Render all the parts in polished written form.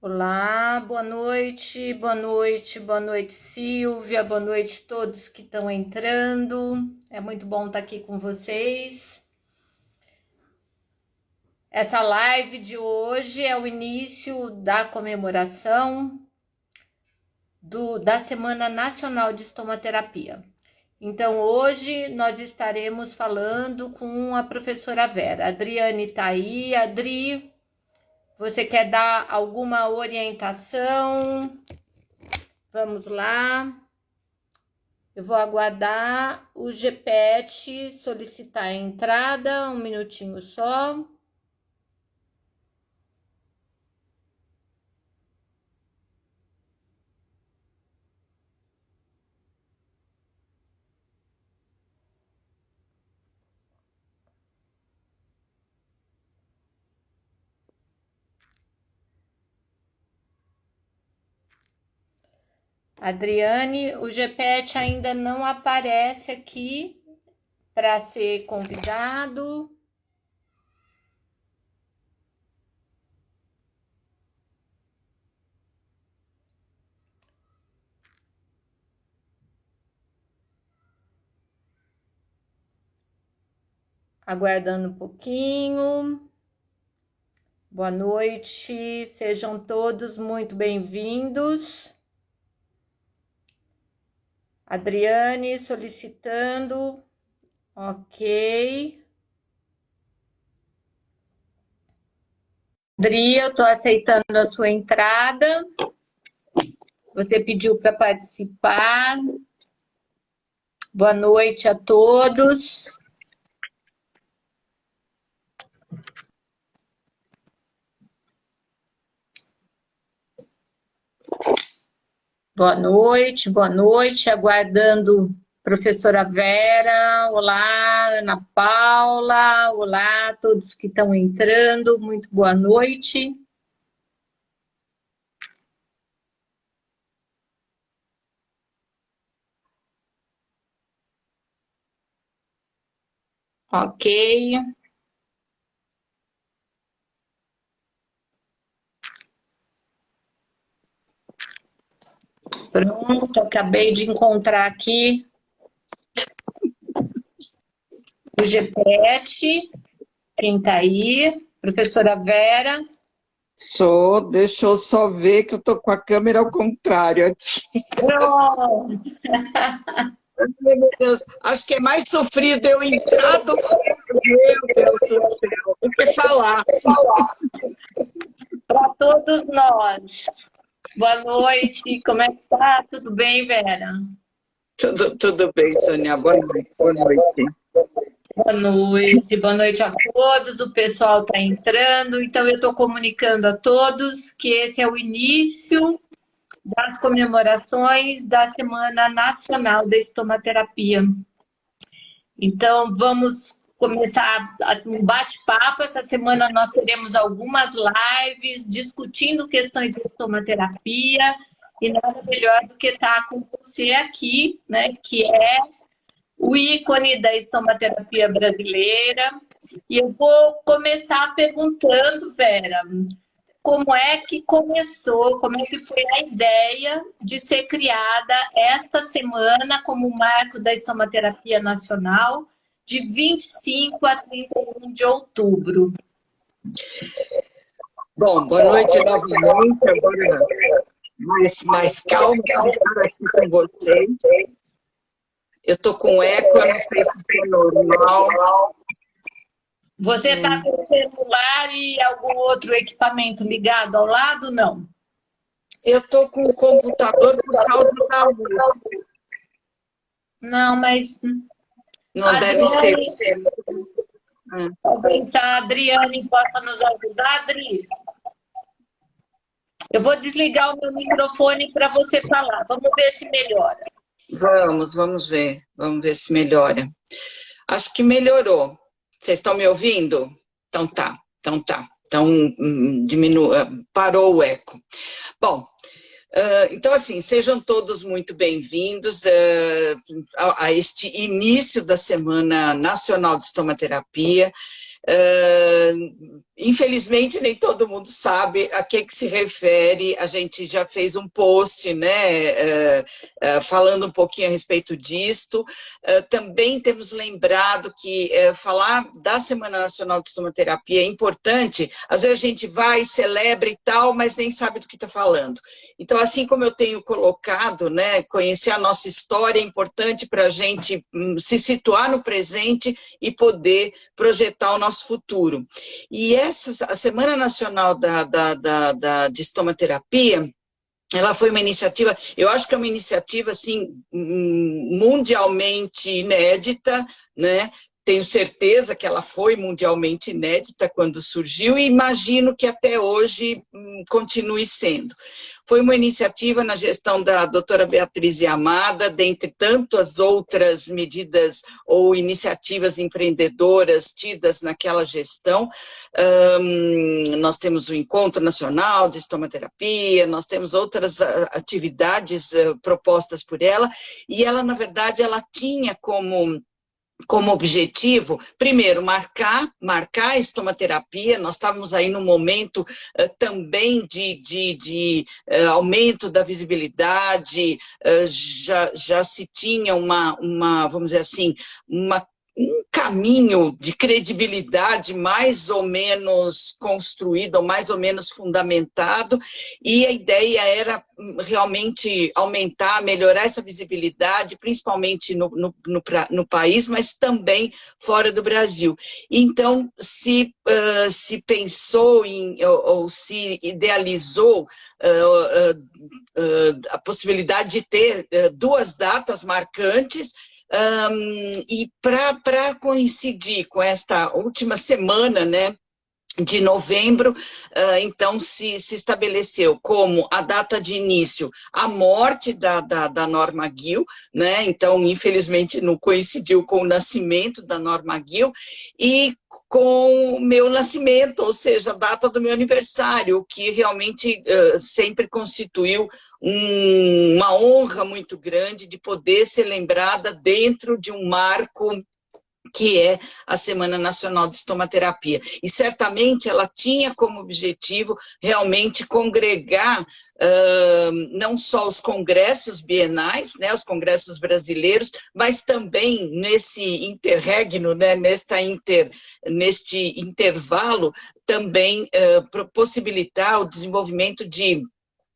Olá, boa noite, boa noite, boa noite, Silvia, boa noite a todos que estão entrando. É muito bom estar aqui com vocês. Essa live de hoje é o início da comemoração da Semana Nacional de Estomaterapia. Então, hoje nós estaremos falando com a professora Vera. A Adriane está aí. Adri, você quer dar alguma orientação? Vamos lá. Eu vou aguardar o GPET solicitar a entrada, um minutinho só. Adriane, o GPET ainda não aparece aqui para ser convidado. Aguardando um pouquinho. Boa noite, sejam todos muito bem-vindos. Adriane solicitando. Ok. Adri, eu estou aceitando a sua entrada. Você pediu para participar. Boa noite a todos. Boa noite, aguardando professora Vera, olá, Ana Paula, olá a todos que estão entrando, muito boa noite. Ok. Pronto, acabei de encontrar aqui o GPET. Quem está aí? Professora Vera. Sou, deixa eu só ver que eu tô com a câmera ao contrário aqui. Pronto. Meu Deus, acho que é mais sofrido eu entrar do que, meu Deus do céu, do que falar. Para todos nós. Boa noite, como é que tá? Tudo bem, Vera? Tudo bem, Sônia, boa noite. Boa noite a todos, o pessoal está entrando, então eu estou comunicando a todos que esse é o início das comemorações da Semana Nacional da Estomaterapia. Então, vamos começar um bate-papo. Essa semana nós teremos algumas lives discutindo questões de estomaterapia, e nada melhor do que estar com você aqui, né, que é o ícone da estomaterapia brasileira. E eu vou começar perguntando, Vera, como é que começou, como é que foi a ideia de ser criada esta semana como marco da estomaterapia nacional de 25 a 31 de outubro? Bom, boa noite novamente, agora mais calma para estar aqui com vocês. Eu estou com eco, eu não sei se é normal. Você está com o celular e algum outro equipamento ligado ao lado, não? Eu estou com o computador por causa da luz. Não, mas... Não deve ser. Talvez a Adriane possa nos ajudar, Adri. Eu vou desligar o meu microfone para você falar. Vamos ver se melhora. Vamos ver se melhora. Acho que melhorou. Vocês estão me ouvindo? Então tá. Então parou o eco. Bom, então assim, sejam todos muito bem-vindos a este início da Semana Nacional de Estomaterapia. Infelizmente, nem todo mundo sabe a que se refere. A gente já fez um post, né, falando um pouquinho a respeito disto. Também temos lembrado que falar da Semana Nacional de Estomaterapia é importante. Às vezes a gente vai, celebra e tal, mas nem sabe do que está falando. Então, assim como eu tenho colocado, né, conhecer a nossa história é importante para a gente se situar no presente e poder projetar o nosso futuro. E a Semana Nacional de Estomaterapia, ela foi uma iniciativa, eu acho que é uma iniciativa assim, mundialmente inédita, né? Tenho certeza que ela foi mundialmente inédita quando surgiu e imagino que até hoje continue sendo. Foi uma iniciativa na gestão da doutora Beatriz Yamada, dentre tantas outras medidas ou iniciativas empreendedoras tidas naquela gestão. Nós temos o Encontro Nacional de Estomaterapia, nós temos outras atividades propostas por ela, e ela, na verdade, ela tinha como objetivo, primeiro, marcar a estomaterapia. Nós estávamos aí num momento também de aumento da visibilidade, já se tinha vamos dizer assim, um caminho de credibilidade mais ou menos construído, ou mais ou menos fundamentado, e a ideia era realmente aumentar, melhorar essa visibilidade, principalmente no país, mas também fora do Brasil. Então, se pensou ou se idealizou a possibilidade de ter duas datas marcantes, e para coincidir com esta última semana, né, de novembro, então se estabeleceu como a data de início a morte da Norma Guil, né? Então, infelizmente, não coincidiu com o nascimento da Norma Guil, e com o meu nascimento, ou seja, a data do meu aniversário, que realmente sempre constituiu uma honra muito grande de poder ser lembrada dentro de um marco que é a Semana Nacional de Estomaterapia. E certamente ela tinha como objetivo realmente congregar não só os congressos bienais, né, os congressos brasileiros, mas também nesse interregno, né, neste intervalo, também possibilitar o desenvolvimento de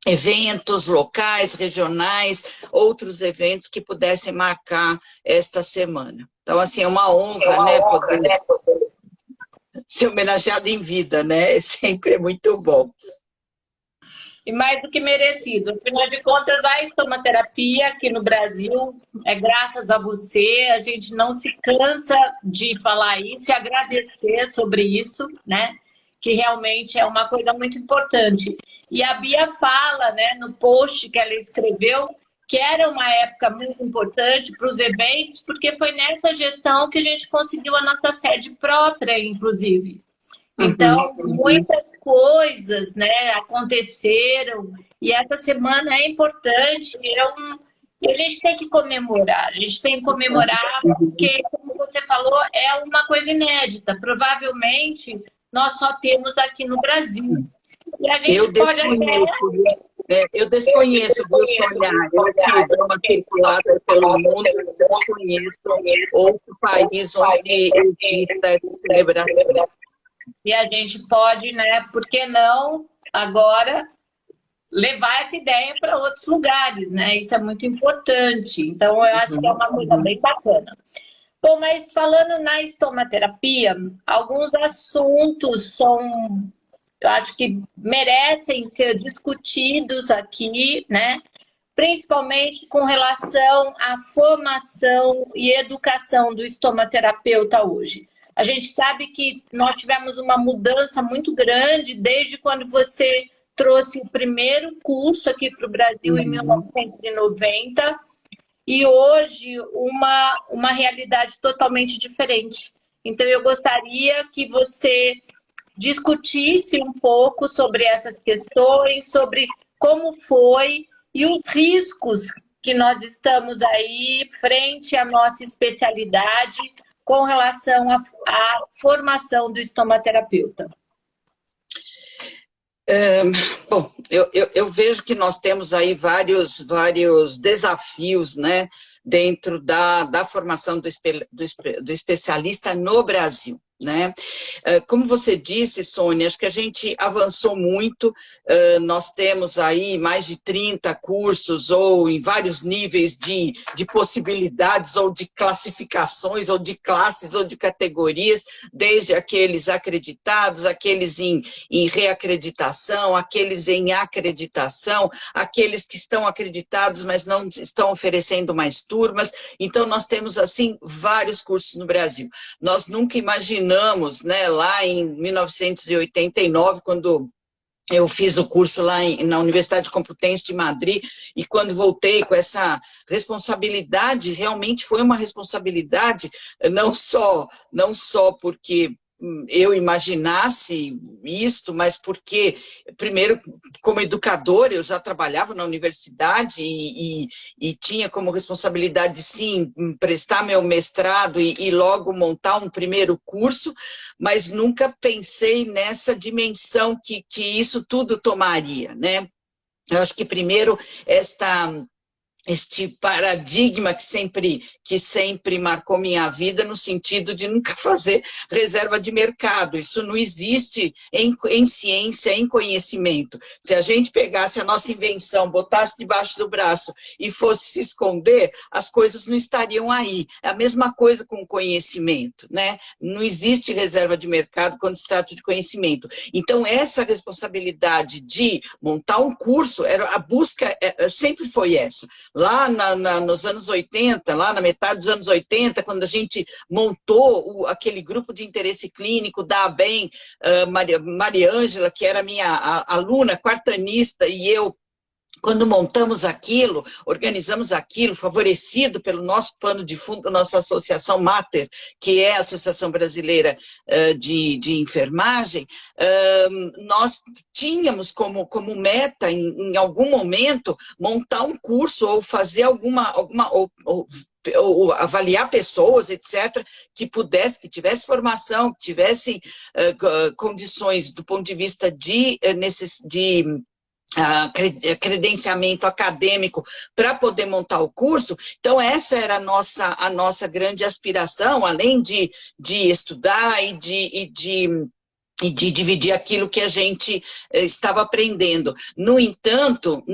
eventos locais, regionais, outros eventos que pudessem marcar esta semana. Então, assim, é uma honra, né, poder ser homenageado em vida, né? Sempre é muito bom. E mais do que merecido. Afinal de contas, a estomaterapia aqui no Brasil é graças a você. A gente não se cansa de falar isso e agradecer sobre isso, né? Que realmente é uma coisa muito importante. E a Bia fala, né, no post que ela escreveu, que era uma época muito importante para os eventos, porque foi nessa gestão que a gente conseguiu a nossa sede própria, inclusive. Então, muitas coisas, né, aconteceram, e essa semana é importante, e a gente tem que comemorar, porque, como você falou, é uma coisa inédita, provavelmente nós só temos aqui no Brasil. E a gente pode até... Eu desconheço, viu, Sônia? Eu que dou uma circulada pelo mundo, eu desconheço outro país onde existe essa celebração. E a gente pode, né, por que não, agora, levar essa ideia para outros lugares, né? Isso é muito importante. Então, eu acho que é uma coisa bem bacana. Bom, mas falando na estomaterapia, alguns assuntos eu acho que merecem ser discutidos aqui, né? Principalmente com relação à formação e educação do estomaterapeuta hoje. A gente sabe que nós tivemos uma mudança muito grande desde quando você trouxe o primeiro curso aqui para o Brasil em 1990, e hoje uma realidade totalmente diferente. Então, eu gostaria que você discutisse um pouco sobre essas questões, sobre como foi e os riscos que nós estamos aí frente à nossa especialidade com relação à formação do estomaterapeuta. Bom, eu vejo que nós temos aí vários desafios, né, dentro da formação do especialista no Brasil. Né? Como você disse, Sônia, acho que a gente avançou muito, nós temos aí mais de 30 cursos, ou em vários níveis de possibilidades, ou de classificações, ou de classes, ou de categorias, desde aqueles acreditados, aqueles em reacreditação, aqueles em acreditação, aqueles que estão acreditados, mas não estão oferecendo mais turmas. Então, nós temos, assim, vários cursos no Brasil. Nós nunca imaginamos, né, lá em 1989, quando eu fiz o curso lá na Universidade Complutense de Madrid, e quando voltei com essa responsabilidade, realmente foi uma responsabilidade, não só porque eu imaginasse isto, mas porque, primeiro, como educadora, eu já trabalhava na universidade e tinha como responsabilidade, sim, prestar meu mestrado e logo montar um primeiro curso, mas nunca pensei nessa dimensão que isso tudo tomaria, né? Eu acho que, primeiro, este paradigma que sempre marcou minha vida, no sentido de nunca fazer reserva de mercado. Isso não existe em ciência, em conhecimento. Se a gente pegasse a nossa invenção, botasse debaixo do braço e fosse se esconder, as coisas não estariam aí. É a mesma coisa com o conhecimento, né? Não existe reserva de mercado quando se trata de conhecimento. Então, essa responsabilidade de montar um curso, a busca sempre foi essa. Lá nos anos 80, lá na metade dos anos 80, quando a gente montou aquele grupo de interesse clínico da ABEM, Maria Ângela, que era minha aluna, quartanista, e eu, quando montamos aquilo, organizamos aquilo, favorecido pelo nosso pano de fundo, nossa associação Mater, que é a Associação Brasileira de Enfermagem, nós tínhamos como meta, em algum momento, montar um curso ou fazer ou avaliar pessoas, etc., que tivesse formação, que tivesse condições do ponto de vista de credenciamento acadêmico para poder montar o curso. Então, essa era a nossa grande aspiração, além de estudar e de dividir aquilo que a gente estava aprendendo. No entanto,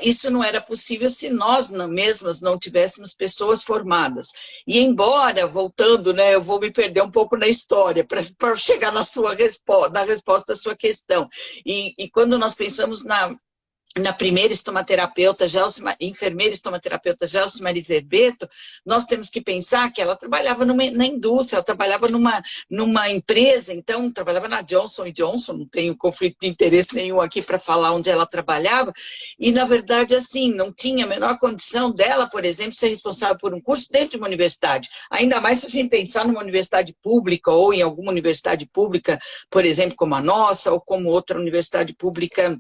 isso não era possível se nós mesmas não tivéssemos pessoas formadas. E embora, voltando, né, eu vou me perder um pouco na história para chegar na resposta da sua questão. E quando nós pensamos na primeira estomaterapeuta, enfermeira estomaterapeuta Gelsi Zerbeto, nós temos que pensar que ela trabalhava na indústria, ela trabalhava numa empresa, então trabalhava na Johnson & Johnson, não tenho conflito de interesse nenhum aqui para falar onde ela trabalhava, e na verdade assim, não tinha a menor condição dela, por exemplo, ser responsável por um curso dentro de uma universidade, ainda mais se a gente pensar numa universidade pública ou em alguma universidade pública, por exemplo, como a nossa ou como outra universidade pública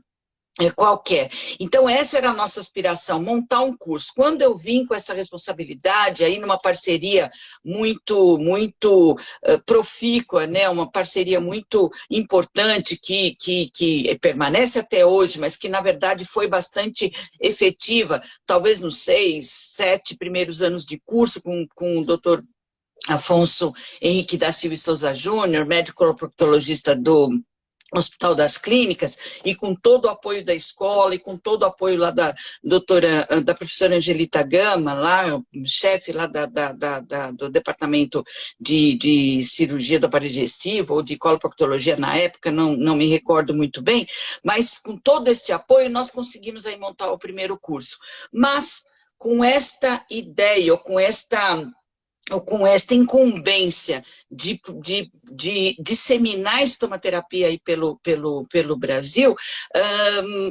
qualquer. Então, essa era a nossa aspiração, montar um curso. Quando eu vim com essa responsabilidade, aí numa parceria muito profícua, né, uma parceria muito importante que permanece até hoje, mas que, na verdade, foi bastante efetiva, talvez nos 6, 7 primeiros anos de curso, com o doutor Afonso Henrique da Silva e Souza Júnior, médico proctologista do Hospital das Clínicas, e com todo o apoio da escola, e com todo o apoio lá da professora Angelita Gama, lá, chefe lá do departamento de cirurgia do aparelho digestivo, ou de coloproctologia na época, não me recordo muito bem, mas com todo este apoio nós conseguimos aí montar o primeiro curso. Mas com esta ideia, ou com esta incumbência de disseminar a estomaterapia aí pelo Brasil,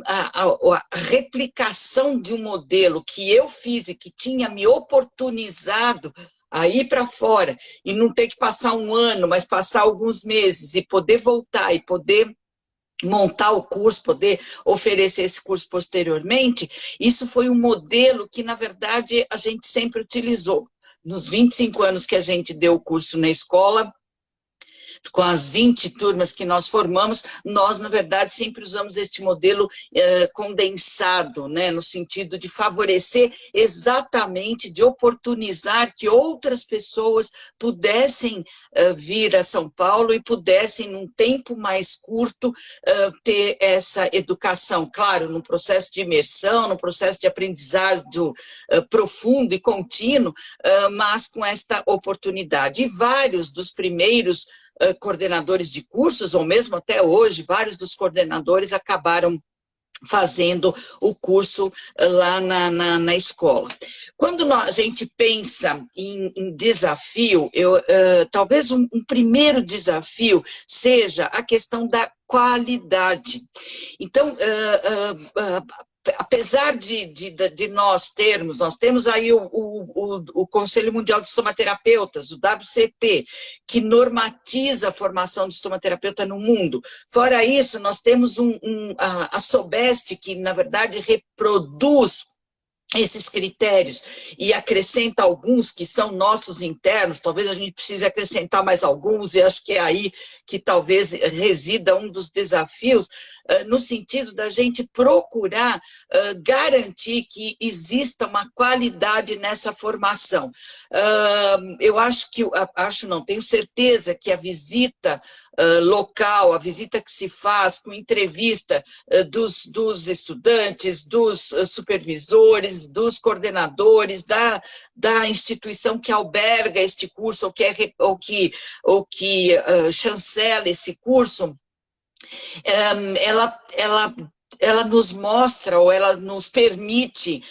a replicação de um modelo que eu fiz e que tinha me oportunizado a ir para fora e não ter que passar um ano, mas passar alguns meses e poder voltar e poder montar o curso, poder oferecer esse curso posteriormente, isso foi um modelo que, na verdade, a gente sempre utilizou. Nos 25 anos que a gente deu o curso na escola, com as 20 turmas que nós formamos, nós, na verdade, sempre usamos este modelo condensado, né, no sentido de favorecer exatamente, de oportunizar que outras pessoas pudessem vir a São Paulo e pudessem, num tempo mais curto, ter essa educação, claro, num processo de imersão, num processo de aprendizado profundo e contínuo, mas com esta oportunidade. E vários dos primeiros coordenadores de cursos, ou mesmo até hoje, vários dos coordenadores acabaram fazendo o curso lá na escola. Quando a gente pensa em desafio, talvez um primeiro desafio seja a questão da qualidade. Então, apesar de nós temos aí o Conselho Mundial de Estomaterapeutas, o WCT, que normatiza a formação de estomaterapeuta no mundo. Fora isso, nós temos a SOBEST, que, na verdade, reproduz esses critérios e acrescenta alguns que são nossos internos, talvez a gente precise acrescentar mais alguns, e acho que é aí que talvez resida um dos desafios, no sentido da gente procurar garantir que exista uma qualidade nessa formação. Eu tenho certeza que a visita local, a visita que se faz com entrevista dos estudantes, dos supervisores, dos coordenadores, da instituição que alberga este curso, ou que chancela esse curso, ela nos mostra, ou ela nos permite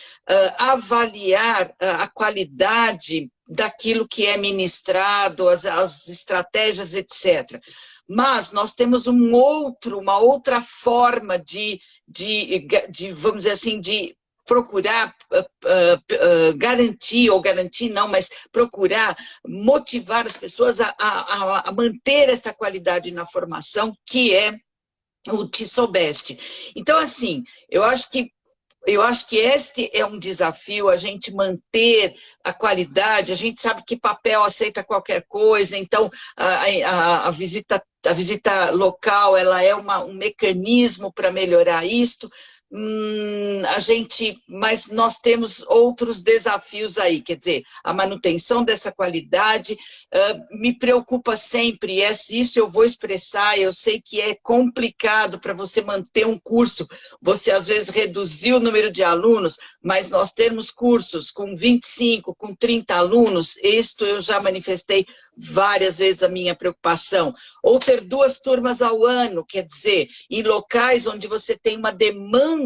avaliar a qualidade daquilo que é ministrado, as estratégias, etc. Mas nós temos uma outra forma de vamos dizer assim, de procurar mas procurar motivar as pessoas a manter essa qualidade na formação, que é o TISOBEST. Então, assim, eu acho que este é um desafio, a gente manter a qualidade. A gente sabe que papel aceita qualquer coisa, então a visita local, ela é um mecanismo para melhorar isto. Mas nós temos outros desafios aí, quer dizer, a manutenção dessa qualidade me preocupa sempre, e isso eu vou expressar. Eu sei que é complicado para você manter um curso, você às vezes reduzir o número de alunos, mas nós temos cursos com 25, com 30 alunos, isto eu já manifestei várias vezes a minha preocupação. Ou ter 2 turmas ao ano, quer dizer, em locais onde você tem uma demanda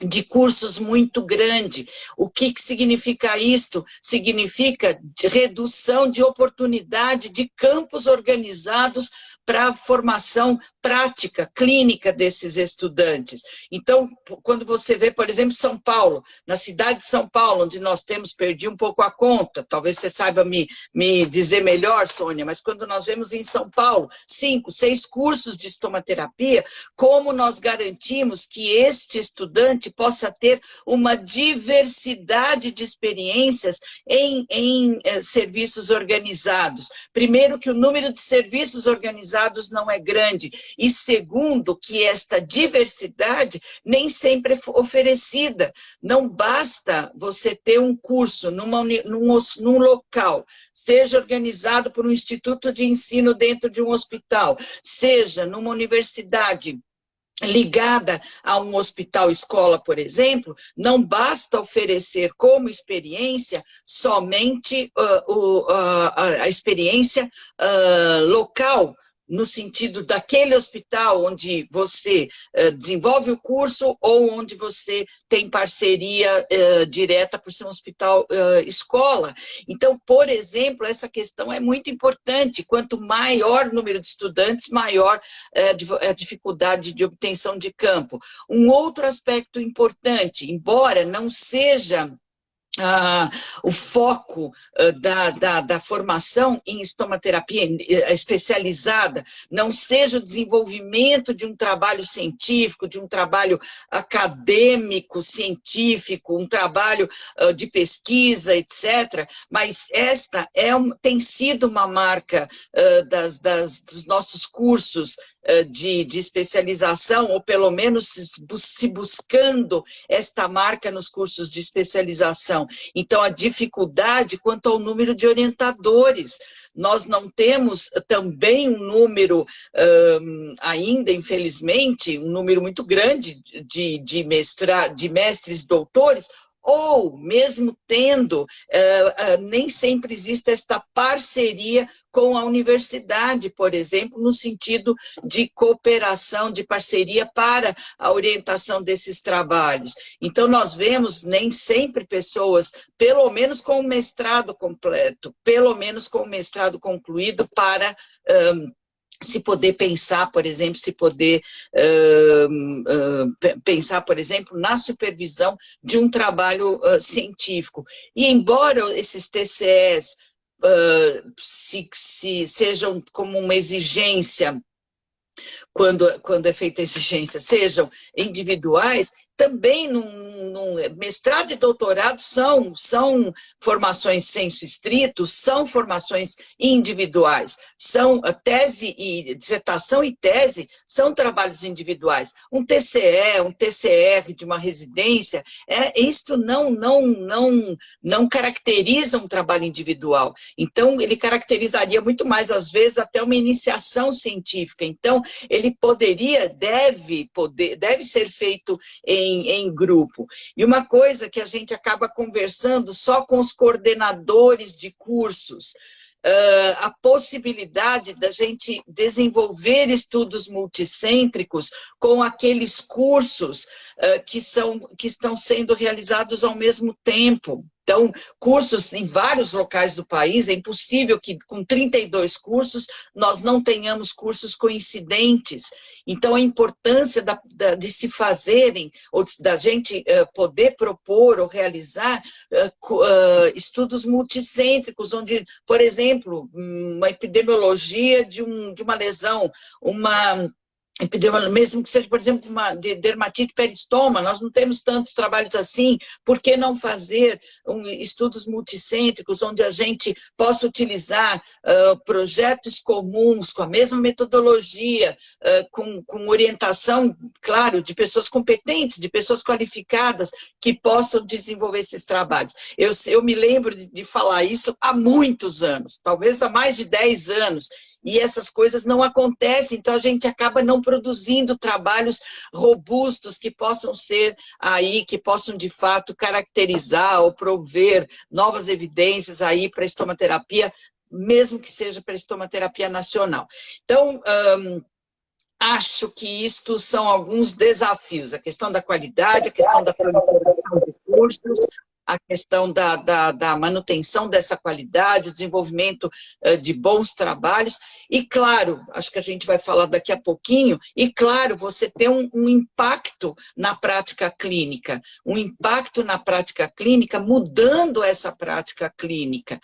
de cursos muito grande. O que significa isto? Significa redução de oportunidade de campos organizados para a formação prática, clínica desses estudantes. Então, quando você vê, por exemplo, São Paulo, na cidade de São Paulo, onde nós perdi um pouco a conta, talvez você saiba me dizer melhor, Sônia, mas quando nós vemos em São Paulo 5, 6 cursos de estomaterapia, como nós garantimos que este estudante possa ter uma diversidade de experiências em serviços organizados? Primeiro, que o número de serviços organizados não é grande, e segundo, que esta diversidade nem sempre é oferecida. Não basta você ter um curso num local, seja organizado por um instituto de ensino dentro de um hospital, seja numa universidade ligada a um hospital-escola, por exemplo. Não basta oferecer como experiência somente a experiência local, no sentido daquele hospital onde você desenvolve o curso, ou onde você tem parceria direta por ser um hospital escola. Então, por exemplo, essa questão é muito importante. Quanto maior o número de estudantes, maior a dificuldade de obtenção de campo. Um outro aspecto importante, embora não seja o foco da formação em estomaterapia especializada não seja o desenvolvimento de um trabalho científico, de um trabalho acadêmico, científico, um trabalho de pesquisa, etc., mas esta tem sido uma marca dos nossos cursos de especialização, ou pelo menos se buscando esta marca nos cursos de especialização. Então, a dificuldade quanto ao número de orientadores. Nós não temos também um número, ainda, infelizmente, um número muito grande de mestres doutores, ou mesmo tendo, nem sempre existe esta parceria com a universidade, por exemplo, no sentido de cooperação, de parceria para a orientação desses trabalhos. Então, nós vemos nem sempre pessoas, pelo menos com o mestrado completo, pelo menos com o mestrado concluído, para se poder pensar, por exemplo, pensar, por exemplo, na supervisão de um trabalho científico. E embora esses TCEs sejam como uma exigência, quando é feita a exigência, sejam individuais, também num mestrado e doutorado são formações sensu estrito, são formações individuais, são tese e dissertação e tese, são trabalhos individuais. Um TCE, um TCR de uma residência, isto não caracteriza um trabalho individual. Então, ele caracterizaria muito mais, às vezes, até uma iniciação científica. Então, ele deve ser feito em grupo. E uma coisa que a gente acaba conversando só com os coordenadores de cursos, a possibilidade da gente desenvolver estudos multicêntricos com aqueles cursos que estão sendo realizados ao mesmo tempo. Então, cursos em vários locais do país, é impossível que com 32 cursos nós não tenhamos cursos coincidentes. Então, a importância de se fazerem, ou da gente poder propor ou realizar estudos multicêntricos, onde, por exemplo, uma epidemiologia de uma lesão, mesmo que seja, por exemplo, uma dermatite peristoma, nós não temos tantos trabalhos assim, por que não fazer estudos multicêntricos, onde a gente possa utilizar projetos comuns, com a mesma metodologia, com orientação, claro, de pessoas competentes, de pessoas qualificadas, que possam desenvolver esses trabalhos. Eu me lembro de falar isso há muitos anos, talvez há mais de 10 anos, e essas coisas não acontecem, então a gente acaba não produzindo trabalhos robustos que possam ser aí, que possam de fato caracterizar ou prover novas evidências aí para a estomaterapia, mesmo que seja para a estomaterapia nacional. Então, acho que isto são alguns desafios, a questão da qualidade, a questão da proliferação de cursos, a questão da manutenção dessa qualidade, o desenvolvimento de bons trabalhos, e claro, acho que a gente vai falar daqui a pouquinho, e claro, você tem um impacto na prática clínica, mudando essa prática clínica,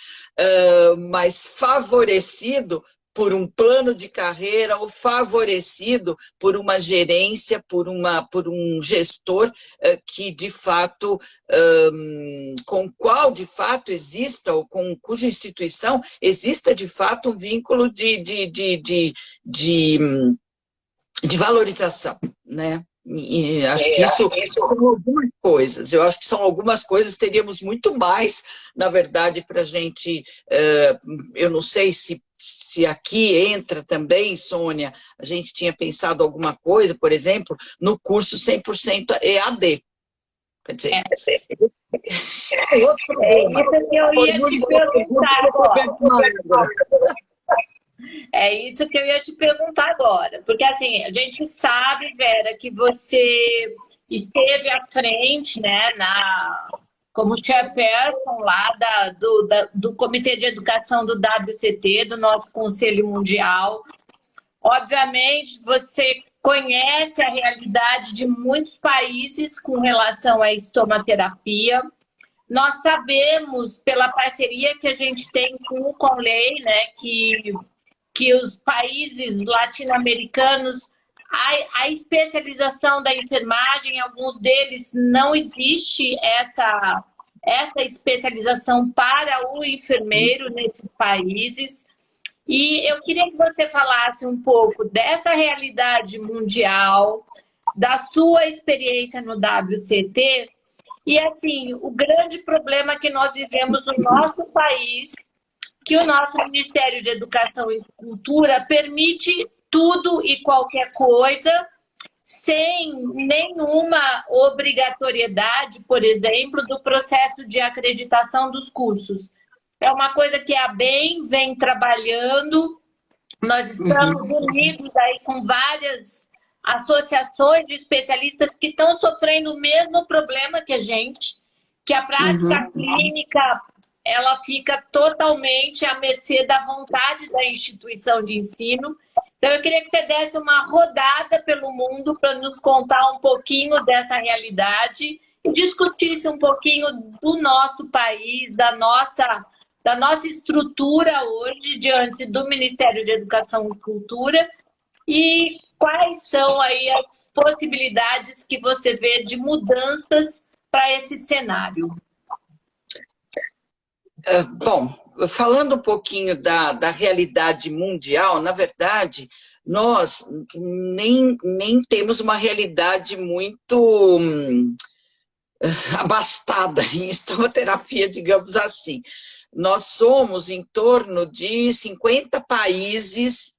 mas favorecido por um plano de carreira ou favorecido por uma gerência, por um gestor que, de fato, com o qual, de fato, exista, ou com cuja instituição exista, de fato, um vínculo de valorização, né? E acho que isso são algumas coisas. Eu acho que são algumas coisas, teríamos muito mais, na verdade, para a gente... eu não sei se aqui entra também, Sônia, a gente tinha pensado alguma coisa, por exemplo, no curso 100% EAD. Quer dizer, outro problema. Isso que eu ia te perguntar agora. É isso que eu ia te perguntar agora, porque assim, a gente sabe, Vera, que você esteve à frente, né, como chairperson lá do Comitê de Educação do WCT, do nosso Conselho Mundial. Obviamente, você conhece a realidade de muitos países com relação à estomaterapia. nós sabemos, pela parceria que a gente tem com o Conley, né, que os países latino-americanos, a especialização da enfermagem, alguns deles não existe essa especialização para o enfermeiro nesses países. E eu queria que você falasse um pouco dessa realidade mundial, da sua experiência no WCT, e assim, o grande problema que nós vivemos no nosso país, que o nosso Ministério de Educação e Cultura permite tudo e qualquer coisa, sem nenhuma obrigatoriedade, por exemplo, do processo de acreditação dos cursos. É uma coisa que a ABEM vem trabalhando, nós estamos unidos aí com várias associações de especialistas que estão sofrendo o mesmo problema que a gente, que a prática clínica ela fica totalmente à mercê da vontade da instituição de ensino. Então, eu queria que você desse uma rodada pelo mundo para nos contar um pouquinho dessa realidade e discutisse um pouquinho do nosso país, da nossa estrutura hoje diante do Ministério de Educação e Cultura e quais são aí as possibilidades que você vê de mudanças para esse cenário. Bom, falando um pouquinho da realidade mundial, na verdade, nós nem temos uma realidade muito abastada em estomaterapia, digamos assim. Nós somos em torno de 50 países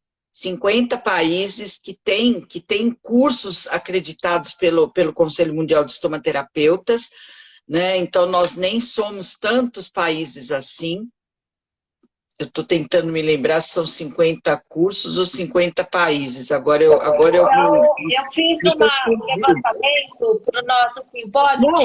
que têm cursos acreditados pelo Conselho Mundial de Estomaterapeutas, né? Então, nós nem somos tantos países assim. Eu estou tentando me lembrar se são 50 cursos ou 50 países. Agora eu fiz um levantamento para o nosso simpósio. Nós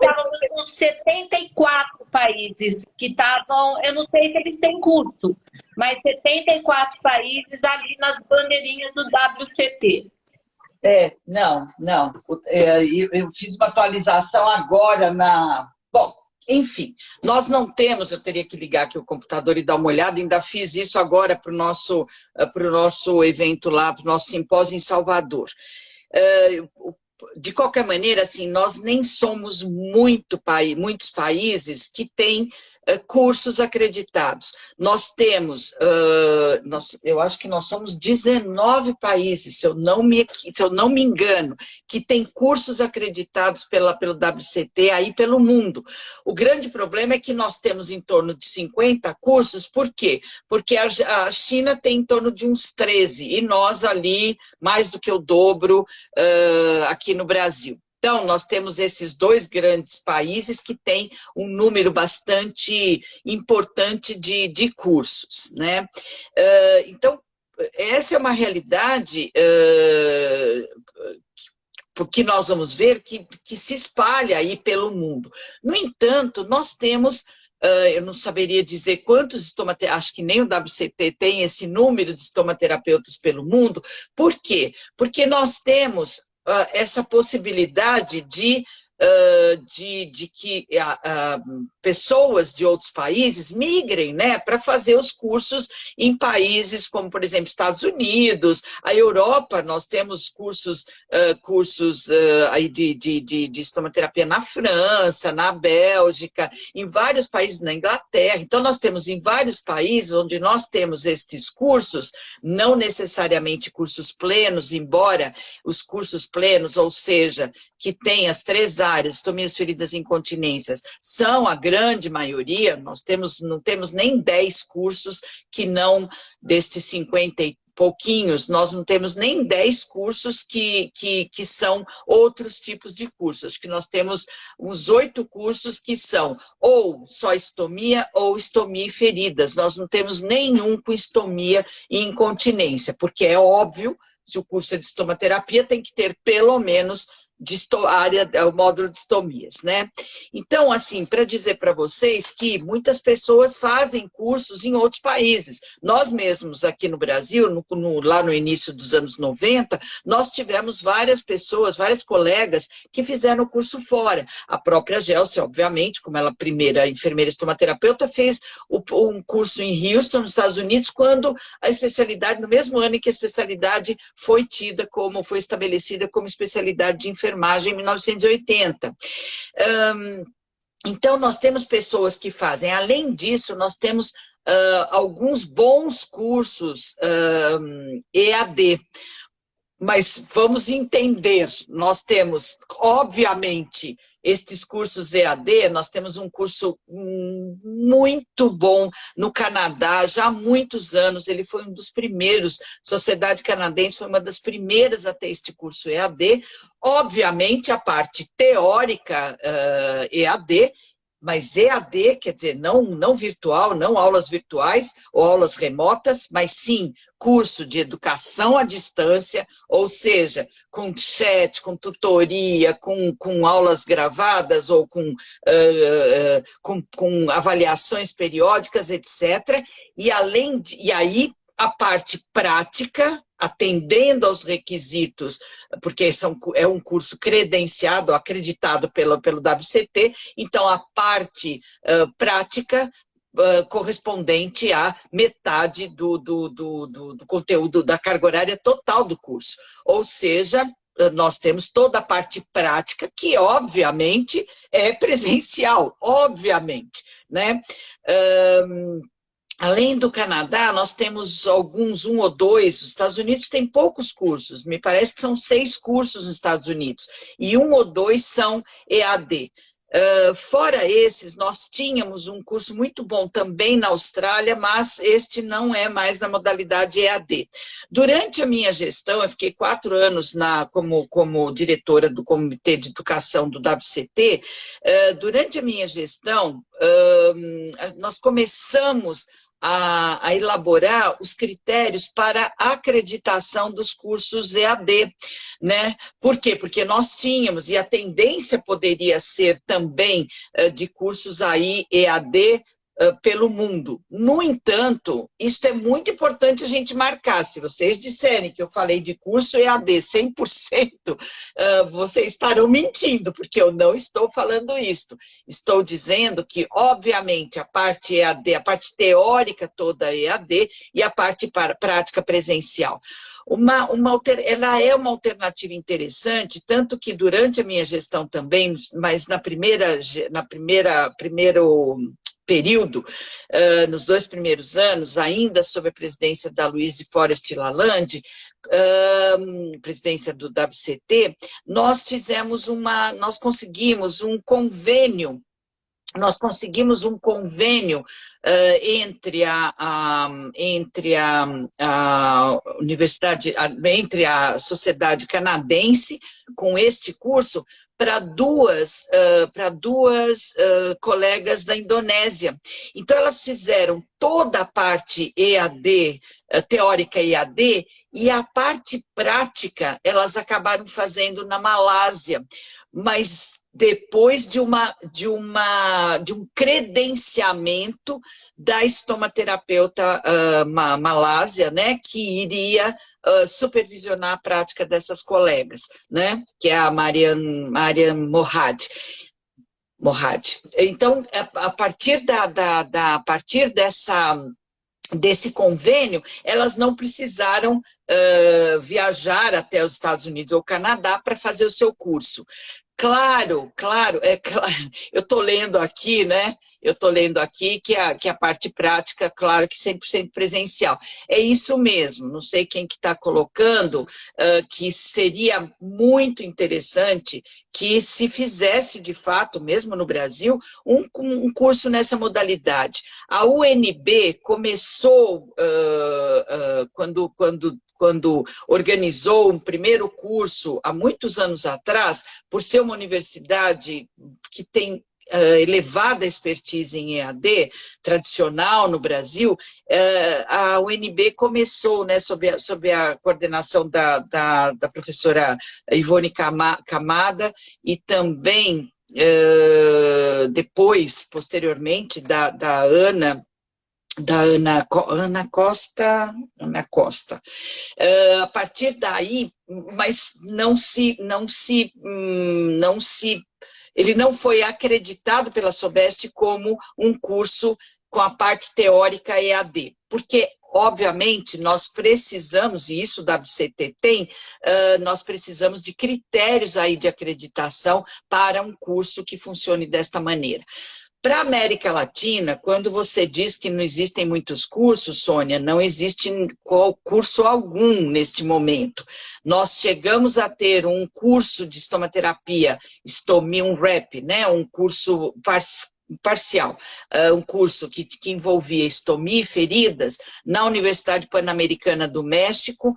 estávamos com 74 países que estavam, eu não sei se eles têm curso, mas 74 países ali nas bandeirinhas do WCT. Não. Eu fiz uma atualização agora Bom, enfim, nós não temos, eu teria que ligar aqui o computador e dar uma olhada, ainda fiz isso agora para o nosso evento lá, para o nosso simpósio em Salvador. De qualquer maneira, assim, nós nem somos muitos países que têm cursos acreditados. Nós temos, eu acho que nós somos 19 países, se eu não me engano, que tem cursos acreditados pelo WCT aí pelo mundo. O grande problema é que nós temos em torno de 50 cursos, por quê? Porque a China tem em torno de uns 13, e nós ali, mais do que o dobro aqui no Brasil. Então, nós temos esses dois grandes países que têm um número bastante importante de cursos, né? Então, essa é uma realidade que nós vamos ver que se espalha aí pelo mundo. No entanto, nós temos... eu não saberia dizer quantos estomaterapeutas, acho que nem o WCT tem esse número de estomaterapeutas pelo mundo. Por quê? Porque nós temos essa possibilidade de que pessoas de outros países migrem, né, para fazer os cursos em países como, por exemplo, Estados Unidos, a Europa. Nós temos cursos aí de estomaterapia na França, na Bélgica, em vários países, na Inglaterra. Então, nós temos em vários países onde nós temos estes cursos, não necessariamente cursos plenos, embora os cursos plenos, ou seja, que tem as 3 áreas, estomias, feridas e incontinências, são a grande maioria. Nós não temos nem 10 cursos que não, destes 50 e pouquinhos, nós não temos nem 10 cursos que são outros tipos de cursos. Acho que nós temos uns 8 cursos que são ou só estomia ou estomia e feridas. Nós não temos nenhum com estomia e incontinência, porque é óbvio, se o curso é de estomaterapia, tem que ter pelo menos o módulo de estomias, né? Então, assim, para dizer para vocês que muitas pessoas fazem cursos em outros países. Nós mesmos aqui no Brasil, lá no início dos anos 90, nós tivemos várias pessoas, várias colegas que fizeram o curso fora. A própria Gelsia, obviamente, como ela primeira enfermeira estomaterapeuta, fez um curso em Houston, nos Estados Unidos, quando a especialidade, no mesmo ano em que a especialidade foi estabelecida como especialidade de enfermagem em 1980. Então, nós temos pessoas que fazem. Além disso, nós temos alguns bons cursos EAD. Mas vamos entender, nós temos, obviamente, estes cursos EAD, nós temos um curso muito bom no Canadá, já há muitos anos, ele foi um dos primeiros, Sociedade Canadense foi uma das primeiras a ter este curso EAD, obviamente a parte teórica EAD, mas EAD, quer dizer, não virtual, não aulas virtuais ou aulas remotas, mas sim curso de educação à distância, ou seja, com chat, com tutoria, com aulas gravadas ou com avaliações periódicas, etc. E aí a parte prática, atendendo aos requisitos, porque é um curso credenciado, acreditado pelo WCT, então a parte prática correspondente à metade do conteúdo da carga horária total do curso. Ou seja, nós temos toda a parte prática, que obviamente é presencial, obviamente, né? Além do Canadá, nós temos alguns, 1 ou 2, os Estados Unidos tem poucos cursos, me parece que são 6 cursos nos Estados Unidos, e 1 ou 2 são EAD. Fora esses, nós tínhamos um curso muito bom também na Austrália, mas este não é mais na modalidade EAD. Durante a minha gestão, eu fiquei 4 anos como diretora do Comitê de Educação do WCT, durante a minha gestão, nós começamos a elaborar os critérios para a acreditação dos cursos EAD, né? Por quê? Porque nós tínhamos, e a tendência poderia ser também de cursos aí EAD pelo mundo. No entanto, isso é muito importante a gente marcar. Se vocês disserem que eu falei de curso EAD 100%, vocês estarão mentindo, porque eu não estou falando isso. Estou dizendo que, obviamente, a parte EAD, a parte teórica toda é EAD e a parte prática presencial. Ela é uma alternativa interessante, tanto que durante a minha gestão também, mas primeiro período, nos 2 primeiros anos, ainda sob a presidência da Louise Forest Lalande, presidência do WCT, nós conseguimos um convênio entre a Sociedade Canadense com este curso para duas colegas da Indonésia. Então, elas fizeram toda a parte EAD, teórica EAD, e a parte prática elas acabaram fazendo na Malásia, mas depois de um credenciamento da estomaterapeuta malásia, né, que iria supervisionar a prática dessas colegas, né, que é a Mariam Morhad. Então, a partir desse convênio, elas não precisaram viajar até os Estados Unidos ou Canadá para fazer o seu curso. Claro, eu estou lendo aqui, né? Eu estou lendo aqui que a parte prática, claro que 100% presencial. É isso mesmo, não sei quem que está colocando, que seria muito interessante que se fizesse, de fato, mesmo no Brasil, um curso nessa modalidade. A UNB começou, quando organizou um primeiro curso, há muitos anos atrás, por ser uma universidade que tem elevada expertise em EAD, tradicional no Brasil, a UNB começou, né, sob a coordenação da professora Ivone Camada e também, depois, posteriormente, da Ana Costa. A partir daí, mas ele não foi acreditado pela SOBEST como um curso com a parte teórica EAD, porque, obviamente, nós precisamos, e isso o WCT tem, nós precisamos de critérios aí de acreditação para um curso que funcione desta maneira. Para a América Latina, quando você diz que não existem muitos cursos, Sônia, não existe curso algum neste momento. Nós chegamos a ter um curso de estomaterapia, um REP, né? Um curso parcial, um curso que envolvia estomia e feridas na Universidade Pan-Americana do México,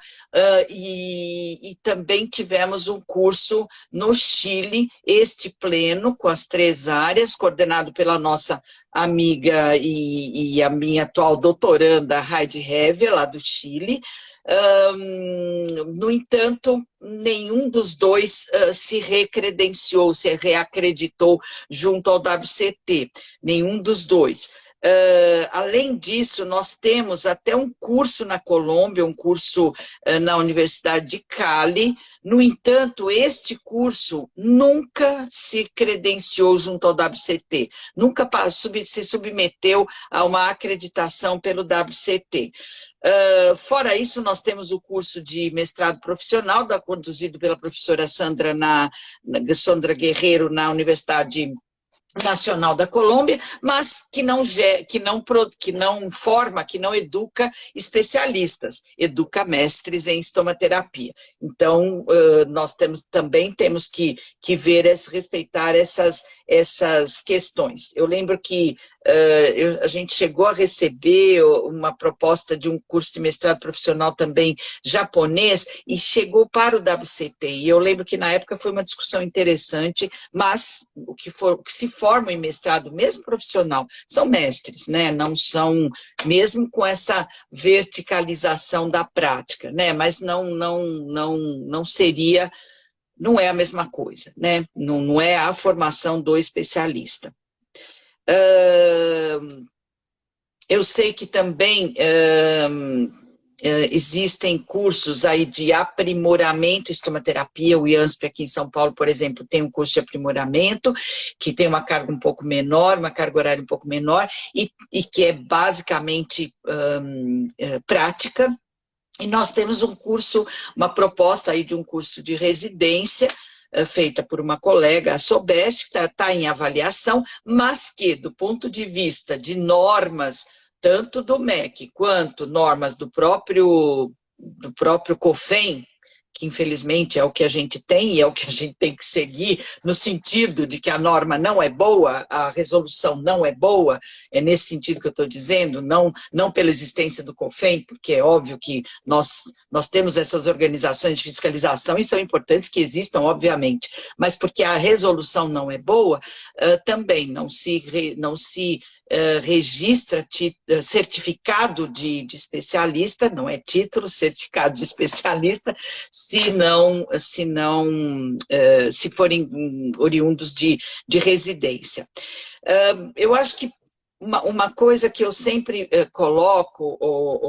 e também tivemos um curso no Chile, este pleno, com as 3 áreas, coordenado pela nossa amiga e a minha atual doutoranda, Heidi Hevia, lá do Chile. No entanto, nenhum dos dois se recredenciou, se reacreditou junto ao WCT, nenhum dos dois. Além disso, nós temos até um curso na Colômbia, um curso na Universidade de Cali. No entanto, este curso nunca se credenciou junto ao WCT, nunca se submeteu a uma acreditação pelo WCT. Fora isso, nós temos o curso de mestrado profissional, conduzido pela professora Sandra Guerreiro, na Universidade Nacional da Colômbia, mas que não educa especialistas, educa mestres em estomaterapia. Então, nós também temos que respeitar essas questões. Eu lembro que a gente chegou a receber uma proposta de um curso de mestrado profissional também japonês e chegou para o WCT. E eu lembro que na época foi uma discussão interessante, mas o que se forma em mestrado, mesmo profissional, são mestres, né? Não são, mesmo com essa verticalização da prática, né? Mas não seria, não é a mesma coisa, né? Não é a formação do especialista. Eu sei que também existem cursos aí de aprimoramento estomaterapia. O IANSP aqui em São Paulo, por exemplo, tem um curso de aprimoramento, que tem uma carga um pouco menor, uma carga horária um pouco menor, e que é basicamente prática. E nós temos um curso, uma proposta aí de um curso de residência, feita por uma colega, a SOBEST, que está em avaliação, mas que, do ponto de vista de normas, tanto do MEC quanto normas do próprio COFEN, que infelizmente é o que a gente tem e é o que a gente tem que seguir, no sentido de que a norma não é boa, a resolução não é boa, é nesse sentido que eu estou dizendo, não pela existência do COFEN, porque é óbvio que nós temos essas organizações de fiscalização e são importantes que existam, obviamente, mas porque a resolução não é boa, também não se registra certificado de especialista, não é título, certificado de especialista, se forem oriundos de residência. Eu acho que uma coisa que eu sempre coloco,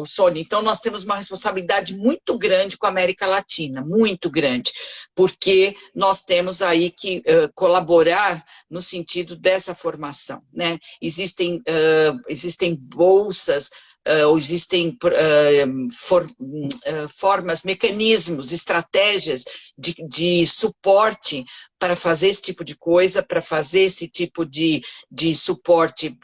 Sônia, então nós temos uma responsabilidade muito grande com a América Latina, muito grande, porque nós temos aí que colaborar no sentido dessa formação, né? Existem bolsas, existem formas, mecanismos, estratégias de suporte para fazer esse tipo de coisa, para fazer esse tipo de suporte